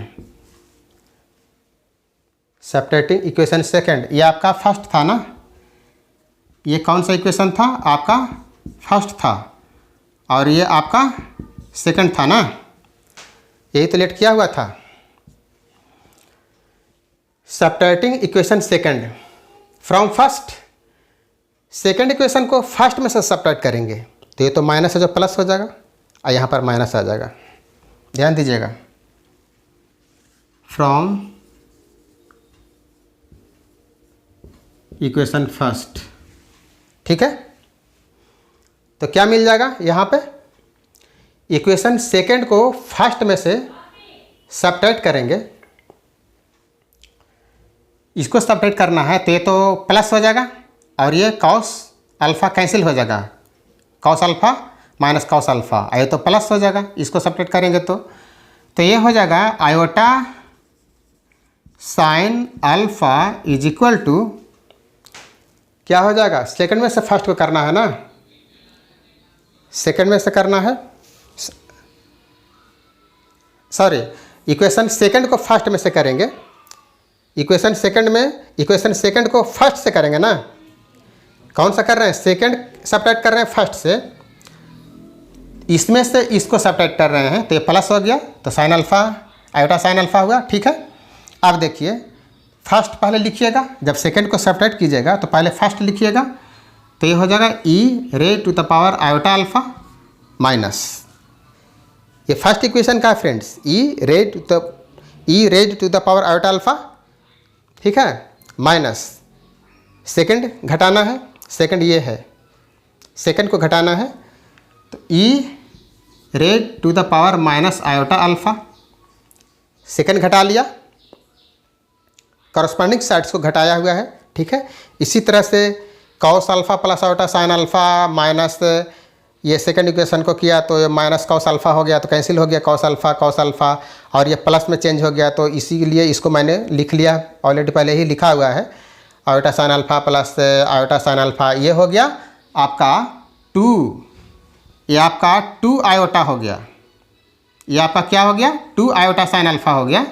subtracting equation second, ये आपका फर्स्ट था ना, ये कौन सा इक्वेशन था आपका, फर्स्ट था, और ये आपका सेकंड था ना, यही तो लेट किया हुआ था। Subtracting equation second from first, second equation को फर्स्ट में से सब्ट्रैक्ट करेंगे तो ये तो माइनस है जो प्लस हो जाएगा, और यहाँ पर माइनस आ जाएगा, ध्यान दीजिएगा। फ्रॉम इक्वेशन फर्स्ट, ठीक है। तो क्या मिल जाएगा यहाँ पे, इक्वेशन सेकंड को फर्स्ट में से सब्ट्रैक्ट करेंगे, इसको सब्ट्रैक्ट करना है तो ये तो प्लस हो जाएगा और ये कॉस अल्फ़ा कैंसिल हो जाएगा, cos alpha minus cos alpha, ये तो प्लस हो जाएगा, इसको सब्ट्रैक्ट करेंगे तो ये हो जाएगा iota sine alpha is equal to क्या हो जाएगा, सेकंड में से फर्स्ट को करना है ना, सेकंड में से करना है, सॉरी इक्वेशन सेकंड को फर्स्ट में से करेंगे, इक्वेशन सेकंड को फर्स्ट से करेंगे ना, कौन सा कर रहे हैं, सेकंड सब्ट्रैक्ट कर रहे हैं फर्स्ट से, इसमें से इसको सब्ट्रैक्ट कर रहे हैं तो ये प्लस हो गया, तो sine alpha iota sine alpha हुआ, ठीक है। अब देखिए फर्स्ट पहले लिखिएगा, जब सेकंड को सब्ट्रैक्ट कीजिएगा तो पहले फर्स्ट लिखिएगा, तो ये हो जाएगा e raise to the power iota alpha minus, ये फर्स्ट इक्वेशन का है friends, e raise to the power iota alpha, ठीक है, माइनस सेकंड घटाना है, सेकंड ये है, सेकंड को घटाना है तो e raise to the power minus iota alpha, second घटा लिया, कॉरस्पॉन्डिंग साइड्स को घटाया हुआ है, ठीक है। इसी तरह से cos alpha plus iota sine alpha minus ये सेकंड इक्वेशन को किया तो ये माइनस कॉस अल्फ़ा हो गया, तो कैंसिल हो गया कॉस अल्फ़ा, और ये प्लस में चेंज हो गया, तो इसीलिए इसको मैंने लिख लिया, ऑलरेडी पहले ही लिखा हुआ है, iota sine alpha plus iota sine alpha, ये हो गया आपका 2, ये आपका 2 आयोटा हो गया, ये आपका क्या हो गया, 2 आयोटा साइन अल्फ़ा हो गया।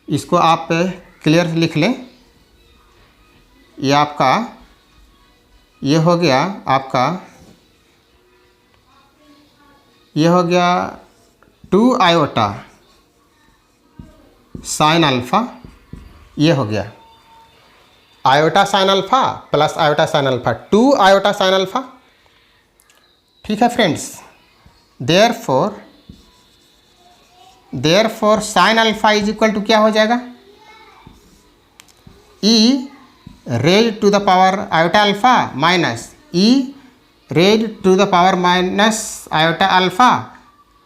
इसको आप क्लियर लिख लें, ये आपका ये हो गया आपका, ये हो गया 2 आयोटा साइन अल्फ़ा, ये हो गया iota sine alpha plus iota sine alpha, 2 iota sine alpha ठीक है friends. Therefore sine alpha is equal to क्या हो जाएगा, e raise to the power iota alpha minus e raise to the power minus iota alpha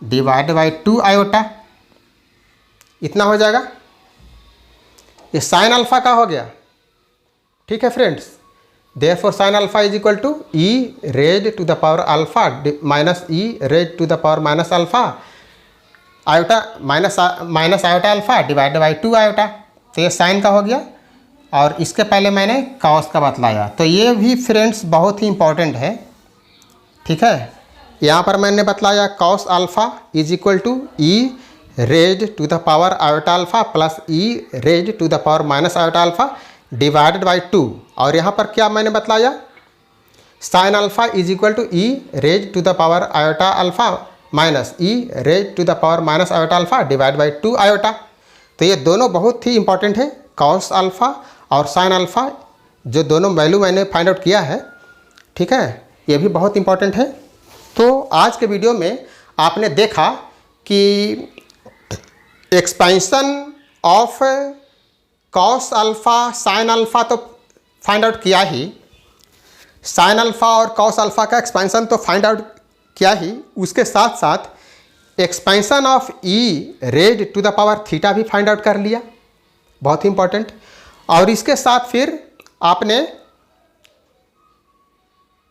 divide by 2 iota, इतना हो जाएगा। ये साइन अल्फा का हो गया, ठीक है friends. Therefore sine alpha is equal to e raise to the power alpha minus e raise to the power minus alpha iota minus iota alpha divide by 2 iota. तो ये साइन का हो गया और इसके पहले मैंने कॉस का बतलाया। तो ये भी फ्रेंड्स बहुत ही इंपॉर्टेंट है, ठीक है। यहाँ पर मैंने बतलाया cos alpha is equal to e raise to the power iota alpha plus e raise to the power minus iota alpha divided by 2। और यहाँ पर क्या मैंने बतलाया, sine alpha is equal to e raise to the power iota alpha minus e raise to the power minus iota alpha divide by 2 iota. तो ये दोनों बहुत ही इंपॉर्टेंट है, कॉस अल्फ़ा और साइन अल्फ़ा, जो दोनों वैल्यू मैंने फाइंड आउट किया है, ठीक है, ये भी बहुत इंपॉर्टेंट है। तो आज के वीडियो में आपने देखा कि expansion of cos alpha sine alpha तो फाइंड आउट किया ही, साइन अल्फ़ा और कॉस अल्फ़ा का एक्सपेंशन तो फाइंड आउट किया ही, उसके साथ साथ expansion of e raise to the power theta भी फाइंड आउट कर लिया, बहुत ही इंपॉर्टेंट। और इसके साथ फिर आपने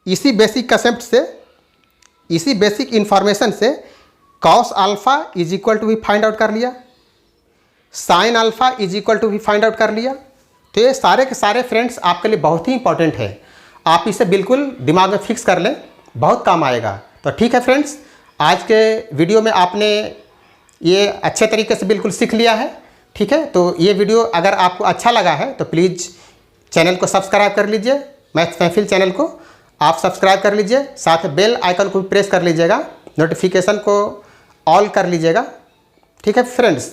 इसी बेसिक कंसेप्ट से, इसी बेसिक इंफॉर्मेशन से cos alpha is equal to भी फाइंड आउट कर लिया, sine alpha is equal to भी फाइंड आउट कर लिया। तो ये सारे के सारे फ्रेंड्स आपके लिए बहुत ही इंपॉर्टेंट है, आप इसे बिल्कुल दिमाग में फिक्स कर लें, बहुत काम आएगा। तो ठीक है फ्रेंड्स, आज के वीडियो में आपने ये अच्छे तरीके से बिल्कुल सीख लिया है, ठीक है। तो ये वीडियो अगर आपको अच्छा लगा है तो प्लीज़ चैनल को सब्सक्राइब कर लीजिए, मैथ्स महफिल चैनल को आप सब्सक्राइब कर लीजिए, साथ बेल आइकन को भी प्रेस कर लीजिएगा, नोटिफिकेशन को ऑल कर लीजिएगा, ठीक है फ्रेंड्स।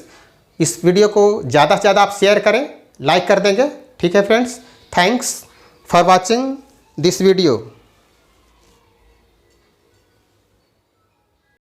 इस वीडियो को ज़्यादा से ज़्यादा आप शेयर करें, लाइक कर देंगे, ठीक है friends. Thanks for watching this video.